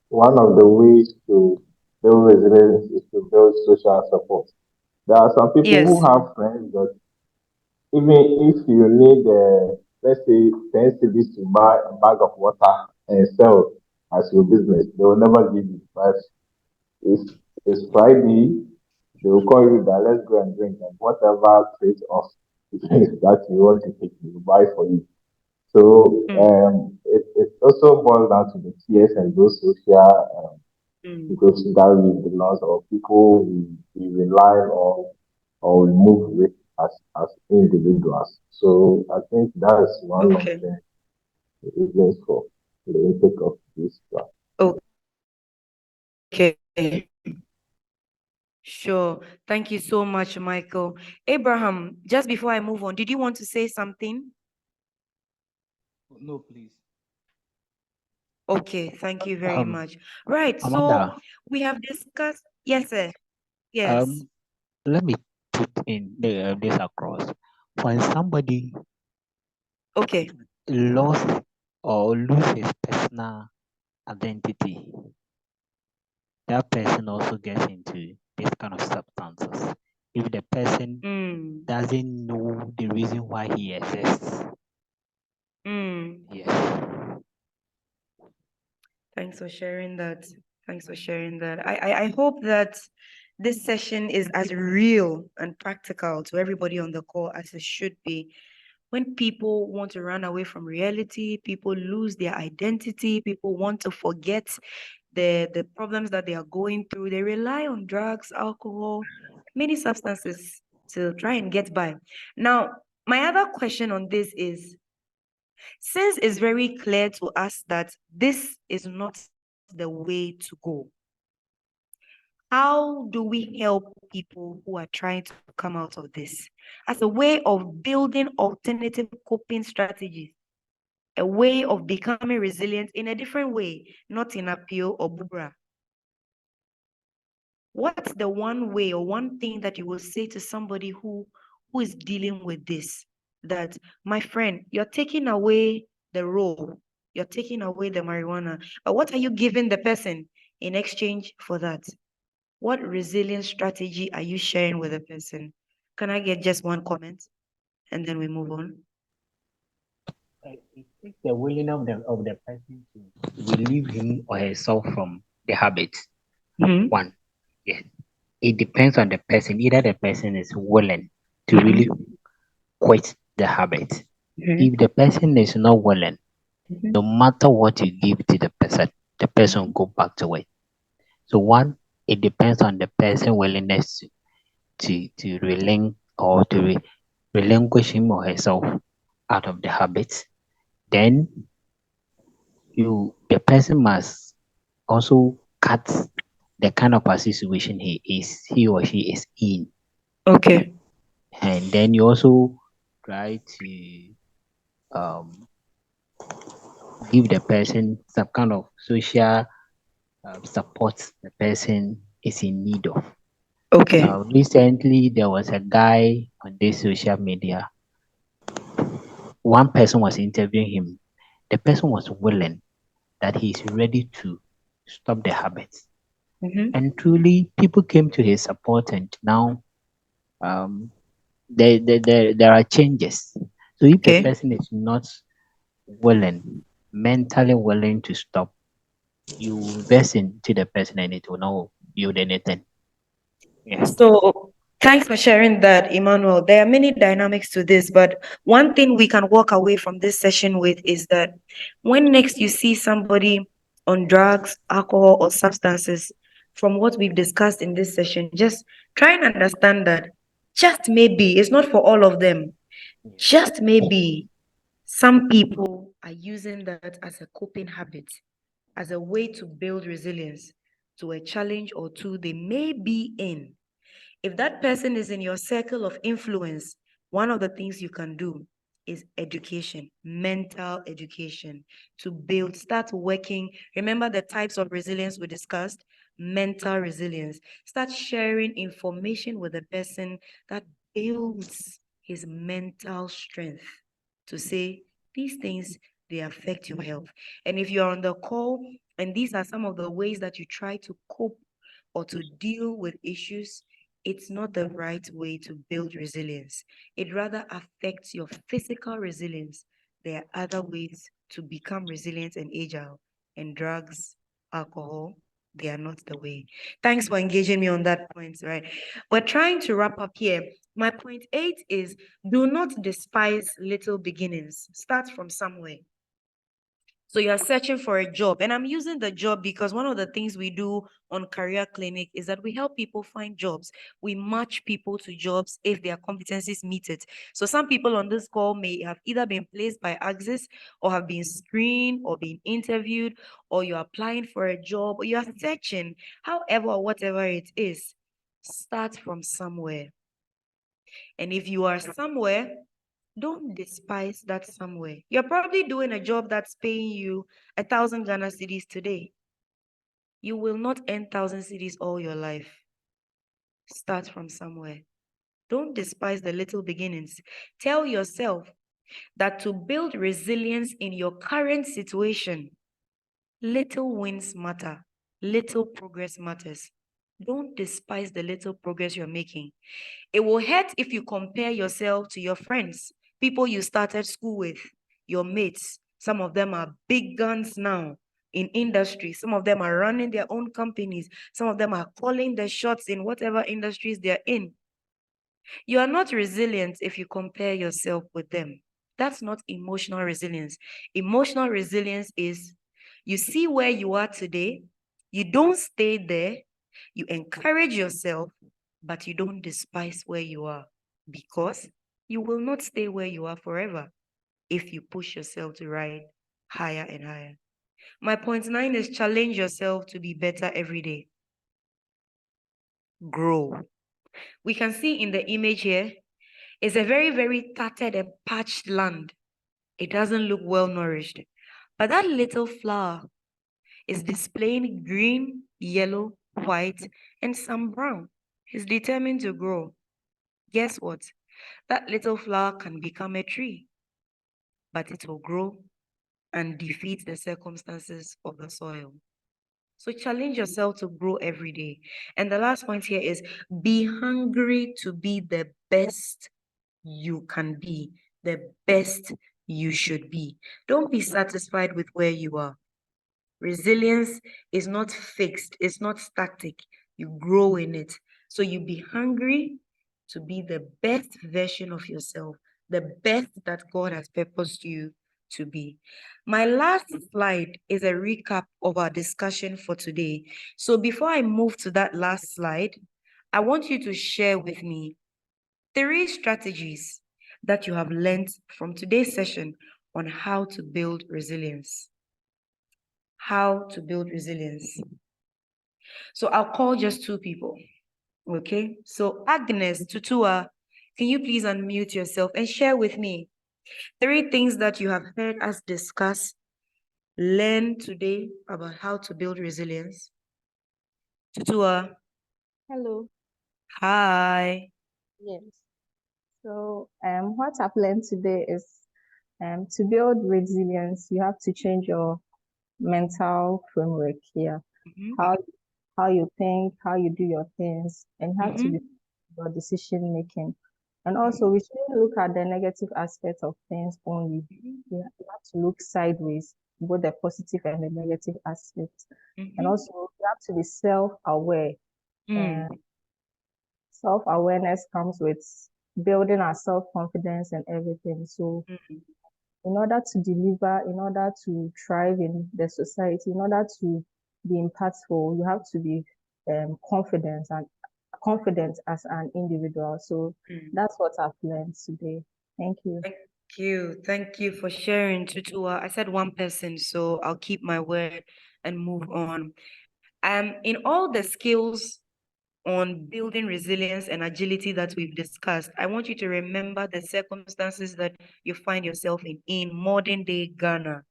one of the ways to build resilience is to build social support. There are some people who have friends that even if you need, let's say, 10 cedis to buy a bag of water and sell as your business, they will never give you. But if it's Friday, they will call you that let's go and drink, and whatever trade off that you want to take, they will buy for you. So it also boils down to the peers and those social because that we belong or people we rely on or we move with as individuals. So I think that is one of the reasons for the intake of this drug. Okay. Sure. Thank you so much, Michael. Abraham, just before I move on, did you want to say something? No, please. Okay, thank you very much. Right, Amanda, so we have discussed. Yes, sir. Yes. let me put in this across. When somebody Okay. lost or lose his personal identity, that person also gets into this kind of substances. If the person doesn't know the reason why he exists. Yes. Thanks for sharing that. Thanks for sharing that. I hope that this session is as real and practical to everybody on the call as it should be. When people want to run away from reality, people lose their identity, people want to forget the problems that they are going through, they rely on drugs, alcohol, many substances to try and get by. Now, my other question on this is, since it's very clear to us that this is not the way to go, how do we help people who are trying to come out of this as a way of building alternative coping strategies, a way of becoming resilient in a different way, not in appeal or bubra? What's the one way or one thing that you will say to somebody who is dealing with this? That, my friend, you're taking away the role, you're taking away the marijuana, but what are you giving the person in exchange for that? What resilience strategy are you sharing with the person? Can I get just one comment and then we move on? It takes the willingness of the person to relieve him or herself from the habit. One, yes. It depends on the person. Either the person is willing to really quit the habit. If the person is not willing, no matter what you give to the person will go back to it. So one, it depends on the person willingness to relinquish him or herself out of the habit. Then the person must also cut the kind of a situation he or she is in. Okay. And then you also try to give the person some kind of social support the person is in need of. Okay. Recently, there was a guy on this social media. One person was interviewing him. The person was willing that he's ready to stop the habits. And truly, people came to his support, and now there are changes. So if the person is not willing, mentally willing to stop, you invest into the person and it will not yield anything. Yeah. So thanks for sharing that, Emmanuel. There are many dynamics to this, but one thing we can walk away from this session with is that when next you see somebody on drugs, alcohol, or substances, from what we've discussed in this session, just try and understand that just maybe, it's not for all of them, just maybe some people are using that as a coping habit, as a way to build resilience to a challenge or two they may be in. If that person is in your circle of influence, one of the things you can do is education, mental education, to build, start working. Remember the types of resilience we discussed? Mental resilience. Start sharing information with the person that builds his mental strength to say, these things, they affect your health. And if you're on the call and these are some of the ways that you try to cope or to deal with issues, it's not the right way to build resilience. It rather affects your physical resilience. There are other ways to become resilient and agile, and drugs, alcohol, they are not the way. Thanks for engaging me on that point, right? We're trying to wrap up here. My point 8 is, do not despise little beginnings. Start from somewhere. So you're searching for a job, and I'm using the job because one of the things we do on Career Clinic is that we help people find jobs. We match people to jobs if their competencies meet it. So some people on this call may have either been placed by Axis or have been screened or been interviewed, or you're applying for a job or you're searching. However, or whatever it is, start from somewhere. And if you are somewhere, don't despise that somewhere. You're probably doing a job that's paying you 1,000 Ghana cedis today. You will not earn 1,000 cedis all your life. Start from somewhere. Don't despise the little beginnings. Tell yourself that to build resilience in your current situation, little wins matter. Little progress matters. Don't despise the little progress you're making. It will hurt if you compare yourself to your friends, people you started school with, your mates. Some of them are big guns now in industry. Some of them are running their own companies. Some of them are calling the shots in whatever industries they're in. You are not resilient if you compare yourself with them. That's not emotional resilience. Emotional resilience is you see where you are today, you don't stay there, you encourage yourself, but you don't despise where you are, because you will not stay where you are forever if you push yourself to ride higher and higher. My point 9 is challenge yourself to be better every day. Grow. We can see in the image here, it's a very, very tattered and patched land. It doesn't look well nourished. But that little flower is displaying green, yellow, white, and some brown. He's determined to grow. Guess what? That little flower can become a tree, but it will grow and defeat the circumstances of the soil. So challenge yourself to grow every day. And the last point here is be hungry to be the best you can be, the best you should be. Don't be satisfied with where you are. Resilience is not fixed, it's not static. You grow in it. So you be hungry to be the best version of yourself, the best that God has purposed you to be. My last slide is a recap of our discussion for today. So before I move to that last slide, I want you to share with me 3 strategies that you have learned from today's session on how to build resilience. How to build resilience. So I'll call just 2 people. Okay. So Agnes Tutua, can you please unmute yourself and share with me 3 things that you have heard us discuss, learn today about how to build resilience? Tutua. Hello. Hi. Yes. So what I've learned today is to build resilience, you have to change your mental framework here. How you think, how you do your things, and you have to be your decision making. And also we shouldn't look at the negative aspects of things only. You have to look sideways, both the positive and the negative aspects. And also you have to be self-aware. Self-awareness comes with building our self-confidence and everything. So in order to deliver, in order to thrive in the society, in order to be impactful, you have to be confident as an individual. So that's what I've learned today. Thank you. Thank you for sharing, Tutua. I said 1 person, so I'll keep my word and move on. In all the skills on building resilience and agility that we've discussed, I want you to remember the circumstances that you find yourself in modern day Ghana,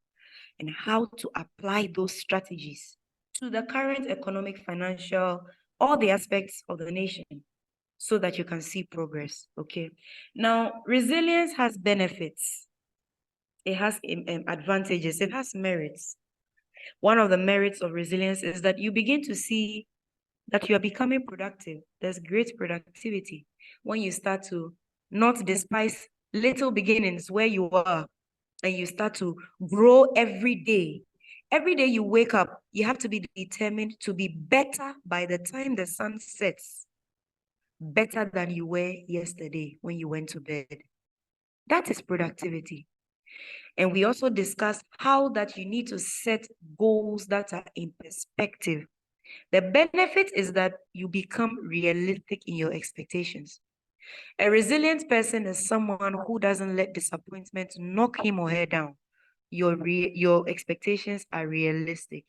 and how to apply those strategies to the current economic, financial, all the aspects of the nation, so that you can see progress. Okay. Now, resilience has benefits. It has advantages. It has merits. One of the merits of resilience is that you begin to see that you are becoming productive. There's great productivity when you start to not despise little beginnings where you are, and you start to grow every day. Every day you wake up, you have to be determined to be better by the time the sun sets, better than you were yesterday when you went to bed. That is productivity. And we also discussed how that you need to set goals that are in perspective. The benefit is that you become realistic in your expectations. A resilient person is someone who doesn't let disappointment knock him or her down. Your expectations are realistic.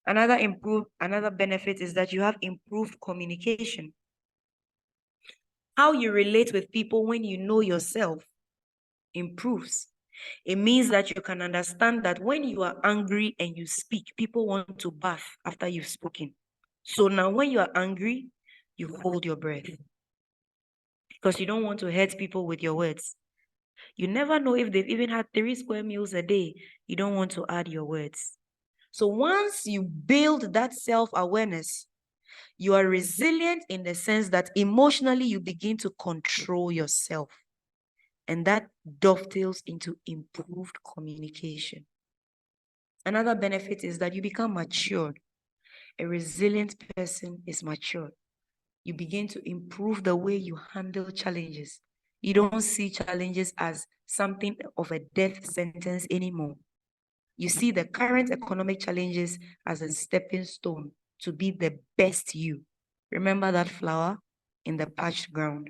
Another benefit is that you have improved communication. How you relate with people when you know yourself improves. It means that you can understand that when you are angry and you speak, people want to bath after you've spoken. So now when you are angry, you hold your breath because you don't want to hurt people with your words. You never know if they've even had 3 square meals a day. You don't want to add your words. So once you build that self-awareness, you are resilient in the sense that emotionally you begin to control yourself. And that dovetails into improved communication. Another benefit is that you become matured. A resilient person is matured. You begin to improve the way you handle challenges. You don't see challenges as something of a death sentence anymore. You see the current economic challenges as a stepping stone to be the best you. Remember that flower in the parched ground.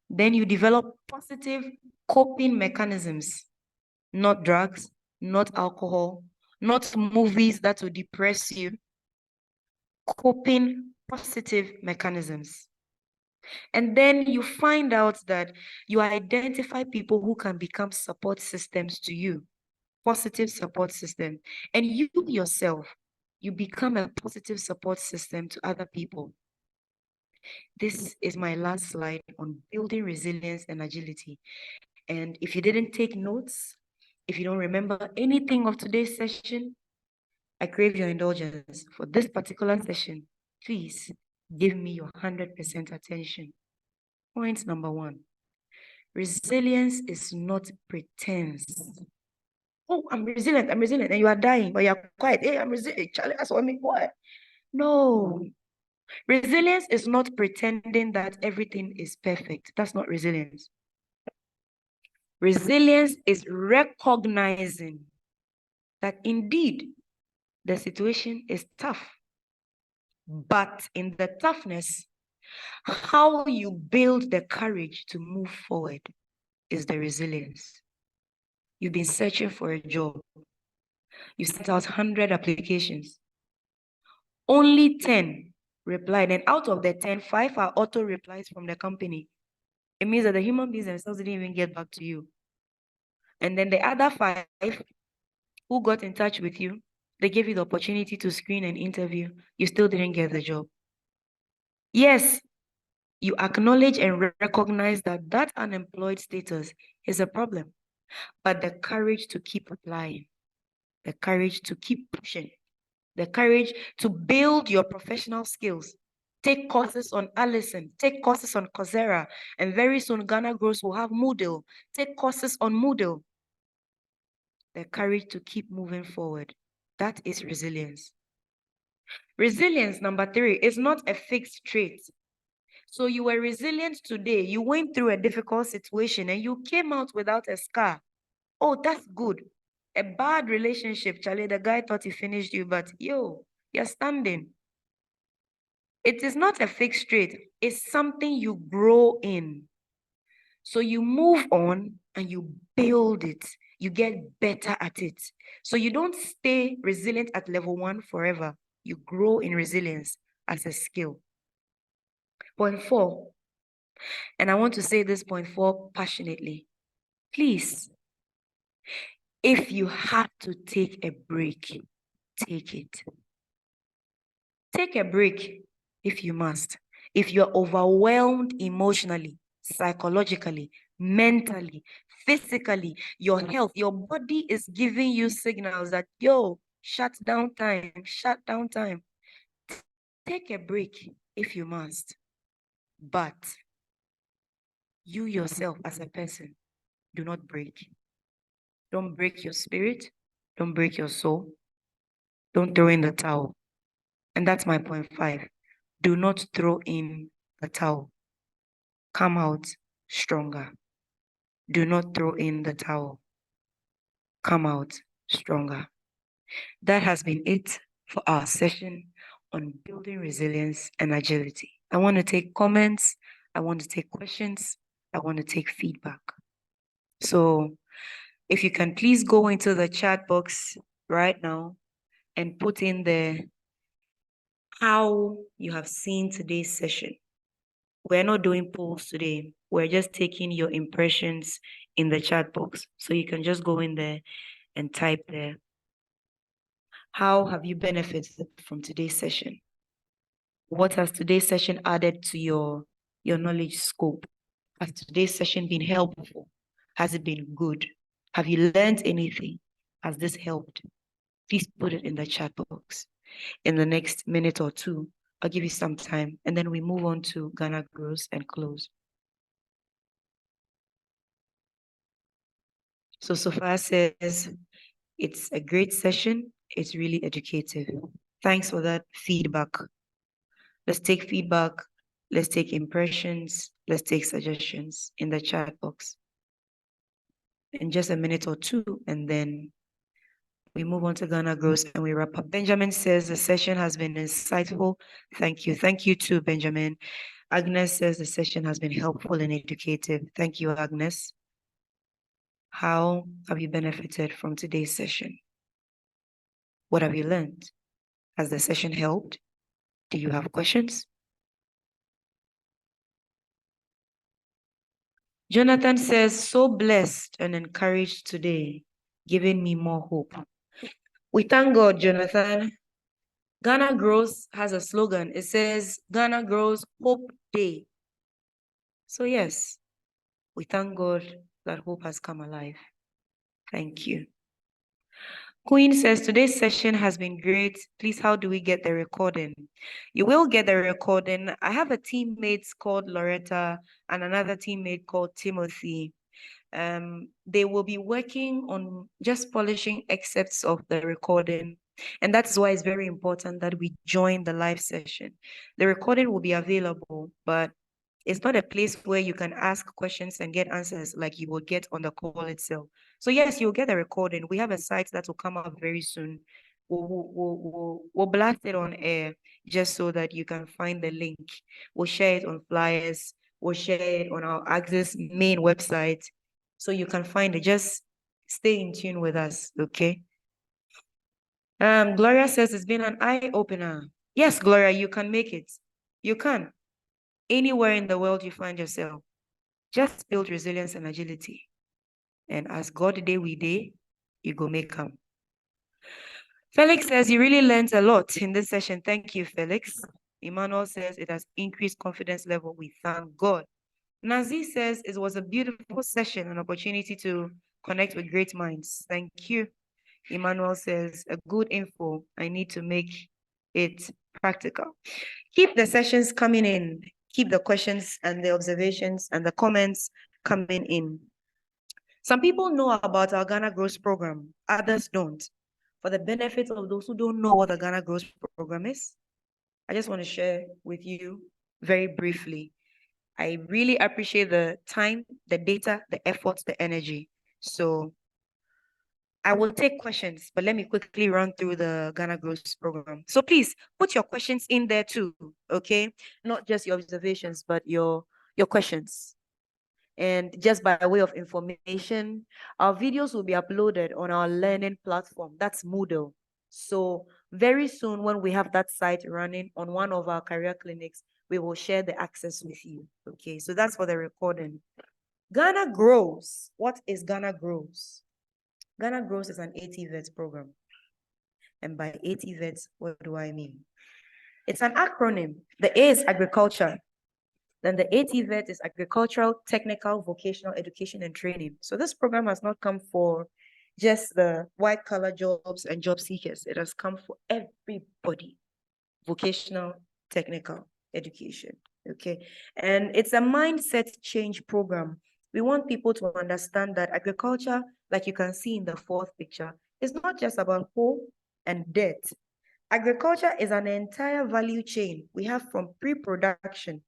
Then you develop positive coping mechanisms, not drugs, not alcohol, not movies that will depress you. Coping positive mechanisms. And then you find out that you identify people who can become support systems to you, positive support system. And you yourself, you become a positive support system to other people. This is my last slide on building resilience and agility. And if you didn't take notes, if you don't remember anything of today's session, I crave your indulgence. For this particular session, please give me your 100% attention. Point number 1. Resilience is not pretense. Oh, I'm resilient, and you are dying, but you're quiet. Hey, I'm resilient. Charlie, that's what I mean. What? No. Resilience is not pretending that everything is perfect. That's not resilience. Resilience is recognizing that indeed the situation is tough. But in the toughness, how you build the courage to move forward is the resilience. You've been searching for a job. You sent out 100 applications. Only 10 replied. And out of the 10, 5 are auto replies from the company. It means that the human beings themselves didn't even get back to you. And then the other 5 who got in touch with you, they gave you the opportunity to screen and interview. You still didn't get the job. Yes, you acknowledge and recognize that that unemployed status is a problem, but the courage to keep applying, the courage to keep pushing, the courage to build your professional skills. Take courses on Allison, take courses on Coursera, and very soon Ghana Growth will have Moodle. Take courses on Moodle. The courage to keep moving forward. That is resilience. Resilience, number 3, is not a fixed trait. So you were resilient today. You went through a difficult situation and you came out without a scar. Oh, that's good. A bad relationship, Charlie, the guy thought he finished you, but yo, you're standing. It is not a fixed trait. It's something you grow in. So you move on and you build it. You get better at it. So you don't stay resilient at level 1 forever. You grow in resilience as a skill. Point 4, and I want to say this point 4 passionately. Please, if you have to take a break, take it. Take a break if you must. If you're overwhelmed emotionally, psychologically, mentally, physically, your health, your body is giving you signals that, yo, shut down time, shut down time. Take a break if you must. But you yourself as a person, do not break. Don't break your spirit. Don't break your soul. Don't throw in the towel. And that's my point 5. Do not throw in the towel. Come out stronger. Do not throw in the towel. come out stronger. That has been it for our session on building resilience and agility. I want to take comments, I want to take questions, I want to take feedback. So if you can please go into the chat box right now and put in there how you have seen today's session. We're not doing polls today. We're just taking your impressions in the chat box. So you can just go in there and type there. How have you benefited from today's session? What has today's session added to your knowledge scope? Has today's session been helpful? Has it been good? Have you learned anything? Has this helped? Please put it in the chat box. In the next minute or two, I'll give you some time, and then we move on to Ghana Grows and close. So Sophia says, it's a great session. It's really educative. Thanks for that feedback. Let's take feedback. Let's take impressions. Let's take suggestions in the chat box. In just a minute or two, and then we move on to Ghana Grows and we wrap up. Benjamin says the session has been insightful. Thank you. Thank you too, Benjamin. Agnes says the session has been helpful and educative. Thank you, Agnes. How have you benefited from today's session? What have you learned? Has the session helped? Do you have questions? Jonathan says, so blessed and encouraged today, giving me more hope. We thank God, Jonathan. Ghana Grows has a slogan. It says, Ghana Grows Hope Day. So yes, we thank God that hope has come alive. Thank you. Queen says, today's session has been great. Please, how do we get the recording? You will get the recording. I have a teammate called Loretta and another teammate called Timothy. They will be working on just polishing excerpts of the recording. And that's why it's very important that we join the live session. The recording will be available, but it's not a place where you can ask questions and get answers like you will get on the call itself. So yes, you'll get a recording. We have a site that will come up very soon. We'll blast it on air just so that you can find the link. We'll share it on flyers. We'll share it on our Access main website so you can find it. Just stay in tune with us, okay? Gloria says it's been an eye-opener. Yes, Gloria, you can make it. You can. Anywhere in the world you find yourself, just build resilience and agility. And as God day we day, you go make come. Felix says you really learned a lot in this session. Thank you, Felix. Emmanuel says it has increased confidence level. We thank God. Nazi says it was a beautiful session, an opportunity to connect with great minds. Thank you. Emmanuel says a good info. I need to make it practical. Keep the sessions coming in. Keep the questions and the observations and the comments coming in. Some people know about our Ghana Grows program. Others don't. For the benefit of those who don't know what the Ghana Grows program is, I just want to share with you very briefly. I really appreciate the time, the data, the effort, the energy. So I will take questions, but let me quickly run through the Ghana Grows program. So please put your questions in there too, okay? Not just your observations, but your questions. And just by way of information, our videos will be uploaded on our learning platform. That's Moodle. So very soon when we have that site running on one of our career clinics, we will share the access with you. Okay, so that's for the recording. Ghana Grows. What is Ghana Grows? Ghana Grows is an ATVET program. And by ATVET, what do I mean? It's an acronym. The A is agriculture. Then the ATVET is agricultural, technical, vocational education and training. So this program has not come for just the white collar jobs and job seekers. It has come for everybody. Vocational, technical education, okay? And it's a mindset change program. We want people to understand that agriculture, like you can see in the fourth picture, is not just about hope and debt. Agriculture is an entire value chain. We have from pre-production,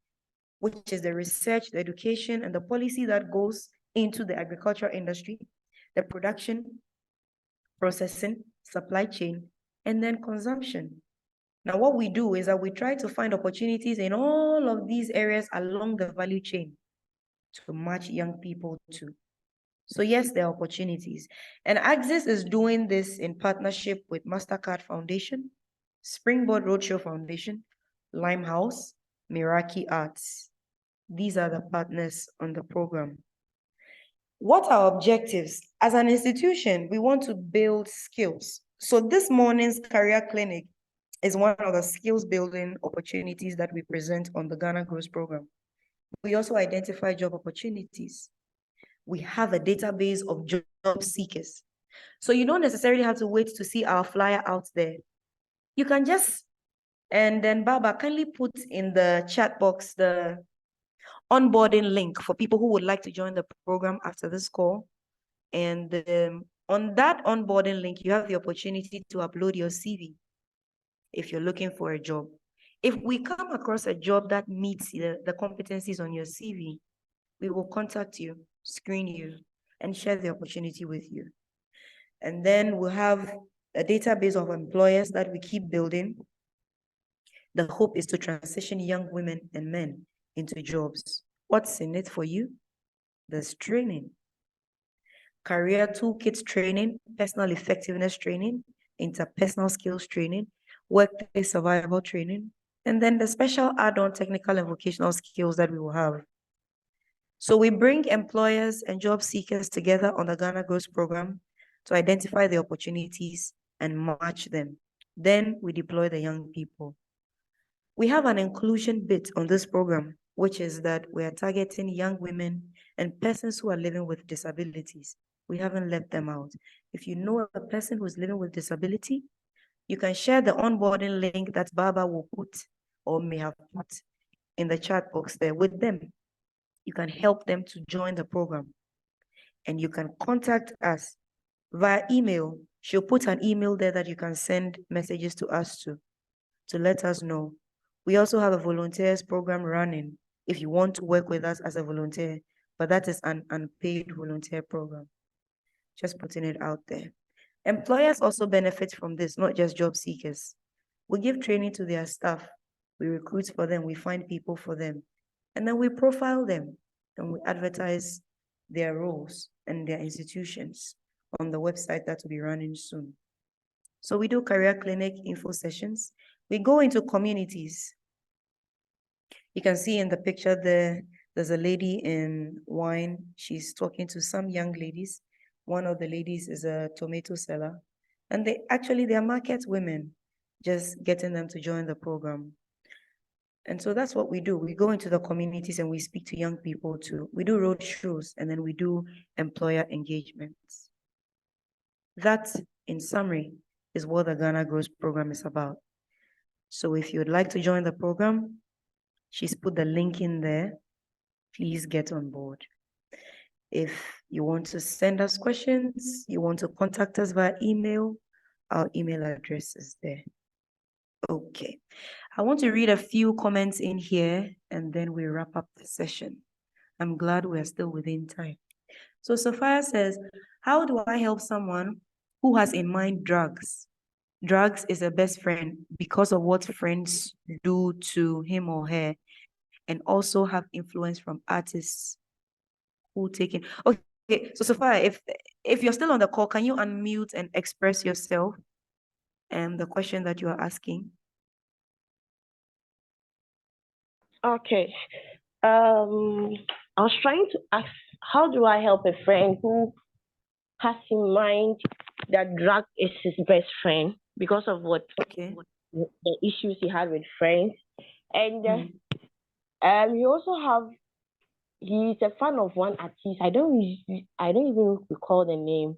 which is the research, the education, and the policy that goes into the agricultural industry, the production, processing, supply chain, and then consumption. Now, what we do is that we try to find opportunities in all of these areas along the value chain to match young people to. So yes, there are opportunities. And Axis is doing this in partnership with MasterCard Foundation, Springboard Roadshow Foundation, Limehouse, Meraki Arts. These are the partners on the program. What are our objectives? As an institution, we want to build skills. So this morning's career clinic is one of the skills building opportunities that we present on the Ghana Grows program. We also identify job opportunities. We have a database of job seekers. So you don't necessarily have to wait to see our flyer out there. You can just, and then Baba, kindly put in the chat box the onboarding link for people who would like to join the program after this call. And on that onboarding link, you have the opportunity to upload your CV if you're looking for a job. If we come across a job that meets the competencies on your CV, we will contact you, screen you, and share the opportunity with you. And then we'll have a database of employers that we keep building. The hope is to transition young women and men into jobs. What's in it for you? There's training. Career toolkits training, personal effectiveness training, interpersonal skills training, workplace survival training, and then the special add-on technical and vocational skills that we will have. So we bring employers and job seekers together on the Ghana Grows program to identify the opportunities and match them. Then we deploy the young people. We have an inclusion bit on this program, which is that we are targeting young women and persons who are living with disabilities. We haven't left them out. If you know a person who's living with disability, you can share the onboarding link that Baba will put or may have put in the chat box there with them. You can help them to join the program. And you can contact us via email. She'll put an email there that you can send messages to us to let us know. We also have a volunteers program running if you want to work with us as a volunteer, but that is an unpaid volunteer program. Just putting it out there. Employers also benefit from this, not just job seekers. We give training to their staff. We recruit for them. We find people for them. And then we profile them and we advertise their roles and their institutions on the website that will be running soon. So we do career clinic info sessions. We go into communities. You can see in the picture there, there's a lady in wine. She's talking to some young ladies. One of the ladies is a tomato seller. And they are market women, just getting them to join the program. And so that's what we do. We go into the communities and we speak to young people too. We do road shows and then we do employer engagements. That, in summary, is what the Ghana Grows program is about. So if you would like to join the program, she's put the link in there. Please get on board. If you want to send us questions, you want to contact us via email, our email address is there. Okay, I want to read a few comments in here and then we wrap up the session. I'm glad we're still within time. So Sophia says, how do I help someone who has in mind drugs? Drugs is a best friend because of what friends do to him or her, and also have influence from artists who take it. Okay, so Sophia, if you're still on the call, can you unmute and express yourself and the question that you are asking? Okay. I was trying to ask, how do I help a friend who has in mind that drug is his best friend because of what the issues he had with friends, and he also have, he's a fan of one artist. I don't even recall the name,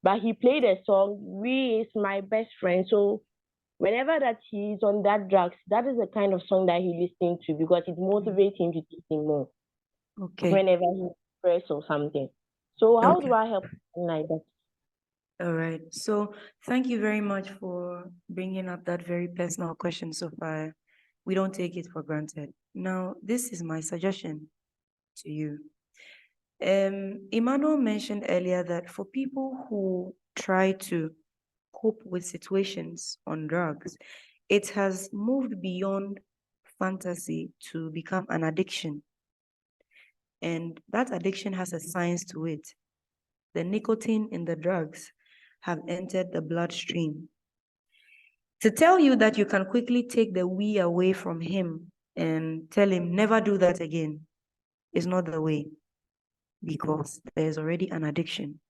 but he played a song, "We" is my best friend. So whenever that he's on that drugs, that is the kind of song that he listens to because it motivates him to listen more. Okay. Whenever he's stressed or something. So how do I help him like that? All right. So thank you very much for bringing up that very personal question, Sophia. We don't take it for granted. Now, this is my suggestion to you. Emmanuel mentioned earlier that for people who try to cope with situations on drugs, it has moved beyond fantasy to become an addiction. And that addiction has a science to it. The nicotine in the drugs have entered the bloodstream. To tell you that you can quickly take the we away from him and tell him never do that again is not the way, because there's already an addiction.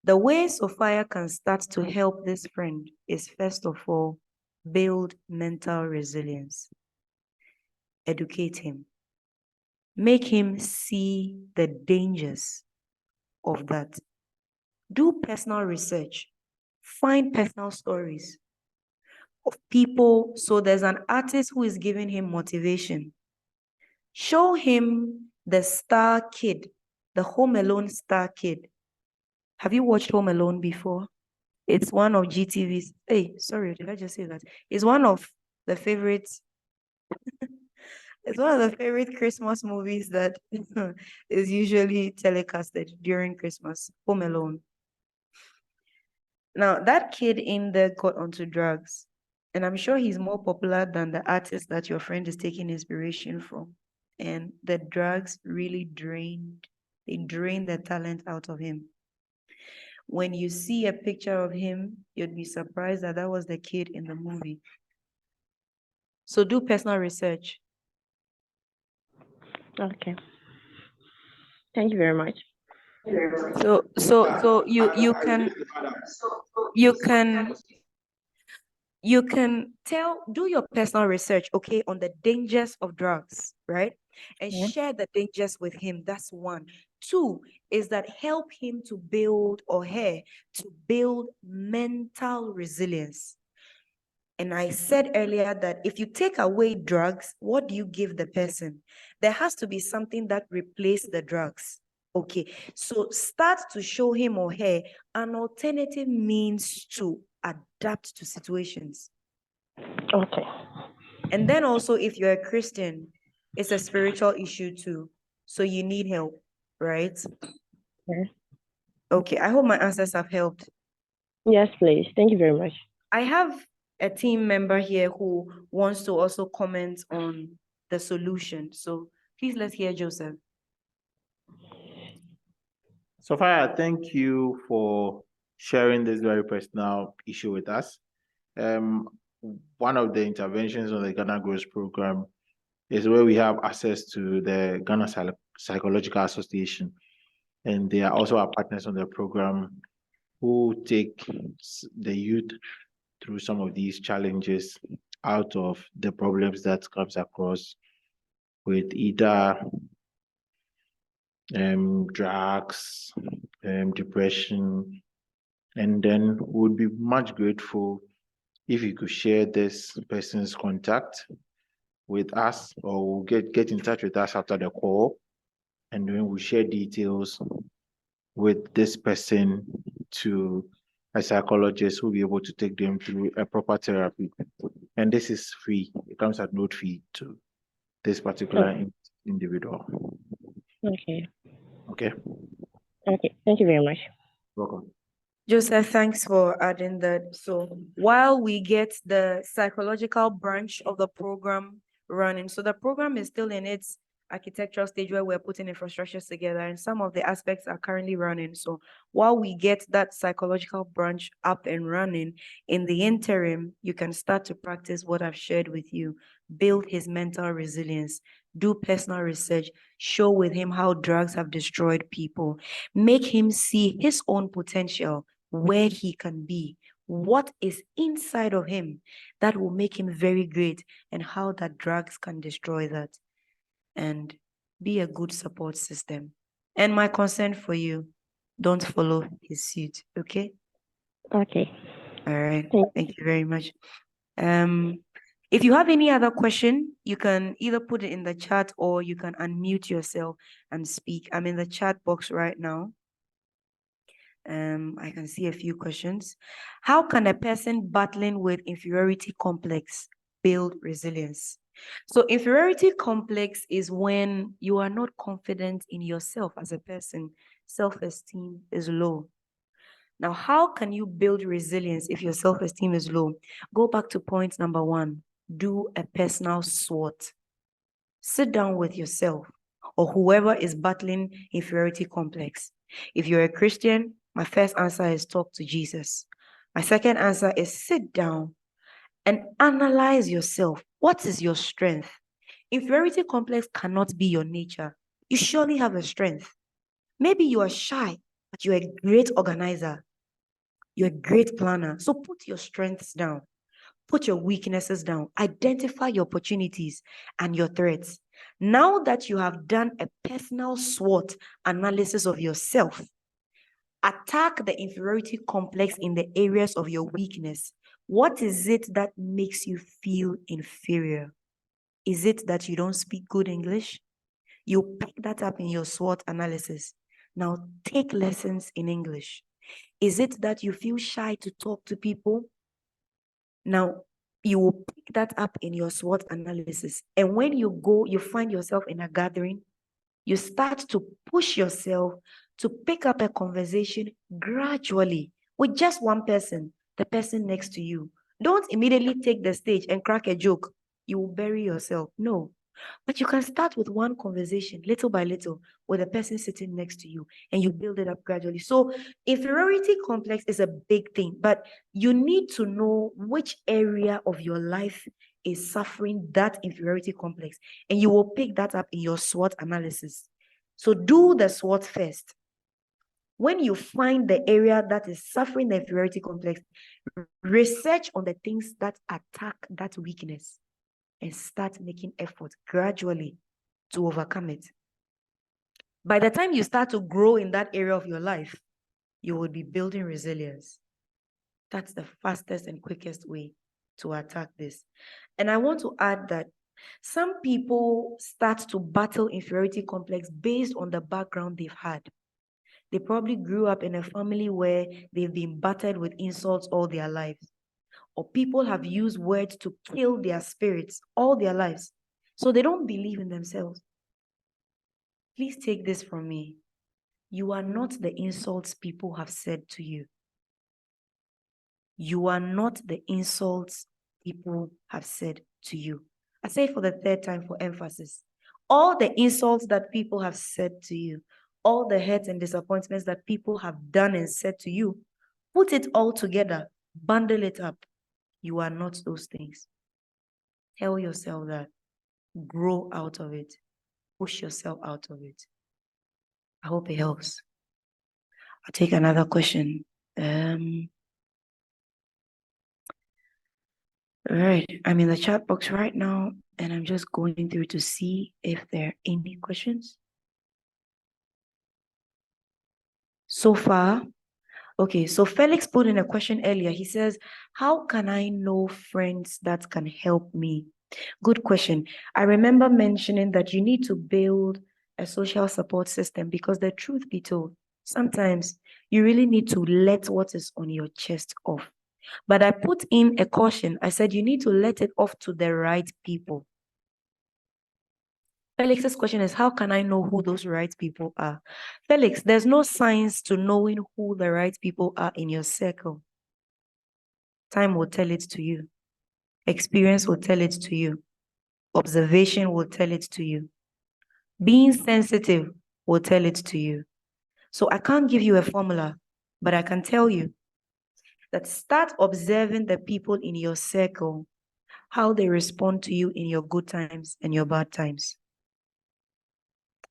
The way Sophia can start to help this friend is, first of all, build mental resilience. Educate him. Make him see the dangers of that. Do personal research. Find personal stories of people. So there's an artist who is giving him motivation. Show him the star kid, the Home Alone star kid. Have you watched Home Alone before? It's one of GTV's. Hey, sorry, did I just say that? It's one of the favorites. It's one of the favorite Christmas movies that is usually telecasted during Christmas. Home Alone. Now, that kid in there got onto drugs, and I'm sure he's more popular than the artist that your friend is taking inspiration from. And the drugs really drained the talent out of him. When you see a picture of him, you'd be surprised that that was the kid in the movie. So do personal research. Okay. Thank you very much. So you can do your personal research, okay, on the dangers of drugs, right? And share the dangers with him. That's one. Two is that help him to build, or her to build, mental resilience. And I said earlier that if you take away drugs, what do you give the person? There has to be something that replaces the drugs. Okay, so start to show him or her an alternative means to adapt to situations. Okay. And then also, if you're a Christian, it's a spiritual issue too. So you need help, right? Yes. Okay, I hope my answers have helped. Yes, please. Thank you very much. I have a team member here who wants to also comment on the solution. So please, let's hear Joseph. Sophia, thank you for sharing this very personal issue with us. One of the interventions on the Ghana Growth Program is where we have access to the Ghana Psychological Association, and they are also our partners on the program who take the youth through some of these challenges out of the problems that comes across with either drugs, depression, and then would be much grateful if you could share this person's contact with us, or we'll get in touch with us after the call, and then we'll share details with this person to a psychologist who will be able to take them through a proper therapy. And this is free. It comes at no fee to this particular individual. Okay. Okay. Okay. Thank you very much. Welcome. Joseph, thanks for adding that. So while we get the psychological branch of the program running, so the program is still in its architectural stage where we're putting infrastructures together, and some of the aspects are currently running. So while we get that psychological branch up and running, in the interim, you can start to practice what I've shared with you. Build his mental resilience. Do personal research. Show with him how drugs have destroyed people. Make him see his own potential, where he can be, what is inside of him that will make him very great, and how that drugs can destroy that. And be a good support system. And my concern for you, don't follow his suit, okay? Okay. All right. Thank you very much. If you have any other question, you can either put it in the chat or you can unmute yourself and speak. I'm in the chat box right now. I can see a few questions. How can a person battling with inferiority complex build resilience? So inferiority complex is when you are not confident in yourself as a person. Self-esteem is low. Now, how can you build resilience if your self-esteem is low? Go back to point number 1. Do a personal SWOT. Sit down with yourself or whoever is battling inferiority complex. If you're a Christian, my first answer is talk to Jesus. My second answer is sit down and analyze yourself. What is your strength? Inferiority complex cannot be your nature. You surely have a strength. Maybe you are shy, but you're a great organizer. You're a great planner. So put your strengths down. Put your weaknesses down. Identify your opportunities and your threats. Now that you have done a personal SWOT analysis of yourself, attack the inferiority complex in the areas of your weakness. What is it that makes you feel inferior? Is it that you don't speak good English? You pick that up in your SWOT analysis. Now take lessons in English. Is it that you feel shy to talk to people? Now, you will pick that up in your SWOT analysis. And when you go, you find yourself in a gathering, you start to push yourself to pick up a conversation gradually with just one person, the person next to you. Don't immediately take the stage and crack a joke. You will bury yourself. No. But you can start with one conversation, little by little, with the person sitting next to you, and you build it up gradually. So inferiority complex is a big thing, but you need to know which area of your life is suffering that inferiority complex, and you will pick that up in your SWOT analysis. So do the SWOT first. When you find the area that is suffering the inferiority complex, research on the things that attack that weakness and start making effort gradually to overcome it. By the time you start to grow in that area of your life, you will be building resilience. That's the fastest and quickest way to attack this. And I want to add that some people start to battle inferiority complex based on the background they've had. They probably grew up in a family where they've been battered with insults all their lives, or people have used words to kill their spirits all their lives, so they don't believe in themselves. Please take this from me. You are not the insults people have said to you. You are not the insults people have said to you. I say it for the third time for emphasis. All the insults that people have said to you, all the hurts and disappointments that people have done and said to you, put it all together, bundle it up. You are not those things. Tell yourself that. Grow out of it. Push yourself out of it. I hope it helps. I'll take another question. All right, I'm in the chat box right now, and I'm just going through to see if there are any questions. So far, okay, so Felix put in a question earlier. He says, how can I know friends that can help me? Good question. I remember mentioning that you need to build a social support system, because the truth be told, sometimes you really need to let what is on your chest off. But I put in a caution. I said you need to let it off to the right people. Felix's question is, how can I know who those right people are? Felix, there's no science to knowing who the right people are in your circle. Time will tell it to you. Experience will tell it to you. Observation will tell it to you. Being sensitive will tell it to you. So I can't give you a formula, but I can tell you that start observing the people in your circle, how they respond to you in your good times and your bad times.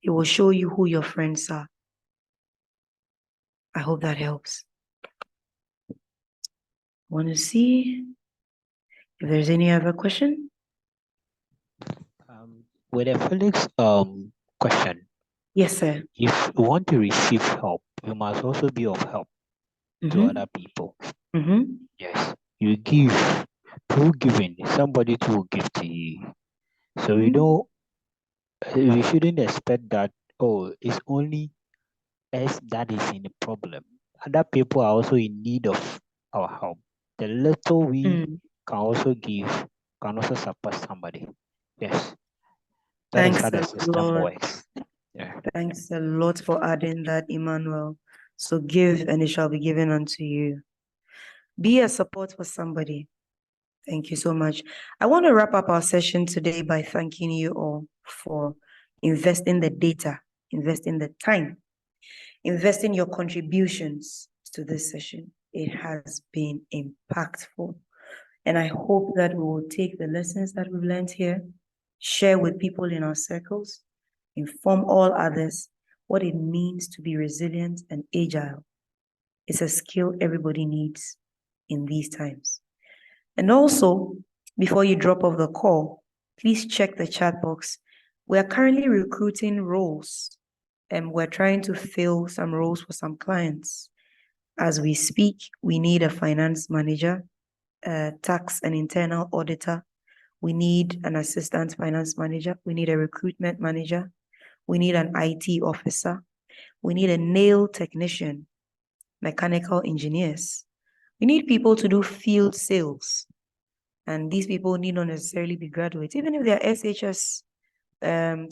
It will show you who your friends are. I hope that helps. Want to see if there's any other question? With a Felix question. Yes, sir. If you want to receive help, you must also be of help to other people. Yes, you give. Through giving, somebody to give to you. So we shouldn't expect that, oh, it's only us that is in the problem. Other people are also in need of our help. The little we can also give can also support somebody. Yes. That is how the system works. Yeah. Thanks a lot for adding that, Emmanuel. So give, and it shall be given unto you. Be a support for somebody. Thank you so much. I want to wrap up our session today by thanking you all for investing the data, investing the time, investing your contributions to this session. It has been impactful. And I hope that we will take the lessons that we've learned here, share with people in our circles, inform all others what it means to be resilient and agile. It's a skill everybody needs in these times. And also, before you drop off the call, please check the chat box. We are currently recruiting roles, and we're trying to fill some roles for some clients. As we speak, we need a finance manager, a tax and internal auditor. We need an assistant finance manager. We need a recruitment manager. We need an IT officer. We need a nail technician, mechanical engineers. We need people to do field sales. And these people need not necessarily be graduates, even if they are SHS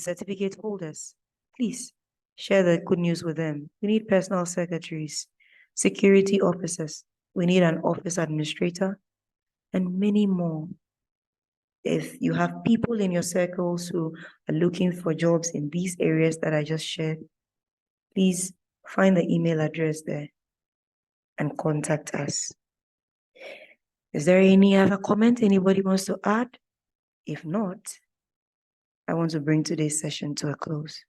certificate holders. Please share the good news with them. We need personal secretaries, security officers. We need an office administrator, and many more. If you have people in your circles who are looking for jobs in these areas that I just shared, please find the email address there and contact us. Is there any other comment anybody wants to add? If not, I want to bring today's session to a close.